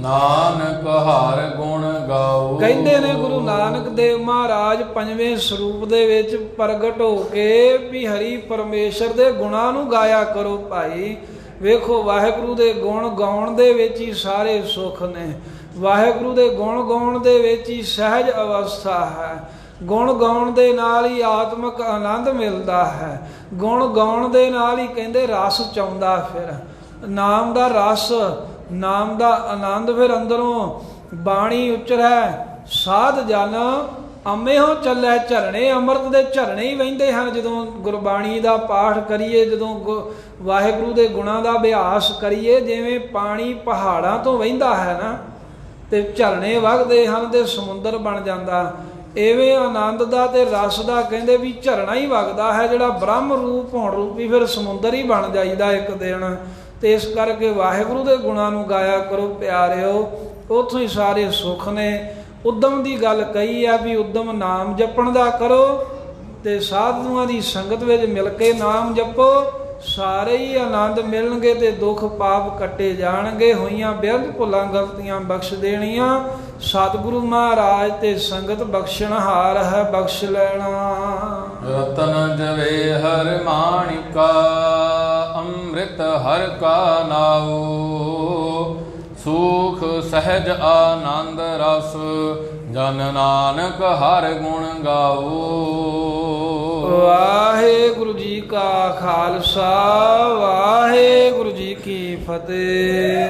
Speaker 2: ਨਾਨਕ ਹਰਿ ਗੁਣ ਗਾਓ,
Speaker 1: ਕਹਿੰਦੇ ਨੇ ਗੁਰੂ ਨਾਨਕ ਦੇਵ ਮਹਾਰਾਜ ਪੰਜਵੇਂ ਸਰੂਪ ਦੇ ਵਿੱਚ ਪ੍ਰਗਟ ਹੋ ਕੇ ਵੀ ਹਰੀ ਪਰਮੇਸ਼ਰ ਦੇ ਗੁਣਾਂ ਨੂੰ ਗਾਇਆ ਕਰੋ ਭਾਈ। ਵੇਖੋ ਵਾਹਿਗੁਰੂ ਦੇ ਗੁਣ ਗਾਉਣ ਦੇ ਵਿੱਚ ਹੀ ਸਾਰੇ ਸੁੱਖ ਨੇ। ਵਾਹਿਗੁਰੂ ਦੇ ਗੁਣ ਗਾਉਣ ਦੇ ਵਿੱਚ ਹੀ ਸਹਿਜ ਅਵਸਥਾ ਹੈ। ਗੁਣ ਗਾਉਣ ਦੇ ਨਾਲ ਹੀ ਆਤਮਿਕ ਆਨੰਦ ਮਿਲਦਾ ਹੈ। ਗੁਣ ਗਾਉਣ ਦੇ ਨਾਲ ਹੀ ਕਹਿੰਦੇ ਰਸ ਚਾਉਂਦਾ, ਫਿਰ ਨਾਮ ਦਾ ਰਸ, ਨਾਮ ਦਾ ਆਨੰਦ ਫਿਰ ਅੰਦਰੋਂ ਬਾਣੀ ਉਚਰੈ। ਸਾਧ ਜਨ ਅੰਮੇਹੋ ਚੱਲੈ ਝਰਣੇ, ਅੰਮ੍ਰਿਤ ਦੇ ਝਰਣੇ ਹੀ ਵਹਿੰਦੇ ਹਨ ਜਦੋਂ ਗੁਰਬਾਣੀ ਦਾ ਪਾਠ ਕਰੀਏ, ਜਦੋਂ ਵਾਹਿਗੁਰੂ ਦੇ ਗੁਣਾਂ ਦਾ ਅਭਿਆਸ ਕਰੀਏ। ਜਿਵੇਂ ਪਾਣੀ ਪਹਾੜਾਂ ਤੋਂ ਵਹਿੰਦਾ ਹੈ ਨਾ, ਤੇ ਝਰਣੇ ਵਗਦੇ ਹਨ ਤੇ ਸਮੁੰਦਰ ਬਣ ਜਾਂਦਾ, ਐਵੇਂ ਆਨੰਦ ਦਾ ਤੇ ਰਸ ਦਾ ਕਹਿੰਦੇ ਵੀ ਝਰਣਾ ਹੀ ਵਗਦਾ ਹੈ, ਜਿਹੜਾ ਬ੍ਰਹਮ ਰੂਪ ਹੋਣ ਰੂਪੀ ਫਿਰ ਸਮੁੰਦਰ ਹੀ ਬਣ ਜਾਈਦਾ ਇੱਕ ਦਿਨ। ਤੇ ਇਸ ਕਰਕੇ ਵਾਹਿਗੁਰੂ ਦੇ ਗੁਣਾਂ ਨੂੰ ਗਾਇਆ ਕਰੋ ਪਿਆਰਿਓ, ਉੱਥੋਂ ਹੀ ਸਾਰੇ ਸੁੱਖ ਨੇ। ਉਦਮ ਦੀ ਗੱਲ ਕਹੀ ਆ ਵੀ ਉਦਮ ਨਾਮ ਜਪਣ ਦਾ ਕਰੋ, ਤੇ ਸਾਧੂਆਂ ਦੀ ਸੰਗਤ ਵਿੱਚ ਮਿਲ ਕੇ ਨਾਮ ਜਪੋ, ਸਾਰੇ ਹੀ ਆਨੰਦ ਮਿਲਣਗੇ ਤੇ ਦੁੱਖ ਪਾਪ ਕੱਟੇ ਜਾਣਗੇ। ਹੋਈਆਂ ਬੇਅੰਤ ਭੁੱਲਾਂ ਗਲਤੀਆਂ ਬਖਸ਼ ਦੇਣੀਆਂ। ਸਤਿਗੁਰੂ ਮਹਾਰਾਜ ਤੇ ਸੰਗਤ ਬਖਸ਼ਣਹਾਰ ਹੈ, ਬਖਸ਼ ਲੈਣਾ।
Speaker 2: ਰਤਨ ਜਵੇਹਰ ਮਾਣਿਕਾ, ਅੰਮ੍ਰਿਤ ਹਰਿ ਕਾ ਨਾਉ, ਸੁਖ ਸਹਿਜ ਆਨੰਦ ਰਸ, ਜਨ ਨਾਨਕ ਹਰਿ ਗੁਣ ਗਾਓ। ਵਾਹਿਗੁਰੂ ਜੀ ਕਾ ਖਾਲਸਾ, ਵਾਹਿਗੁਰੂ ਜੀ ਕੀ ਫਤਿਹ।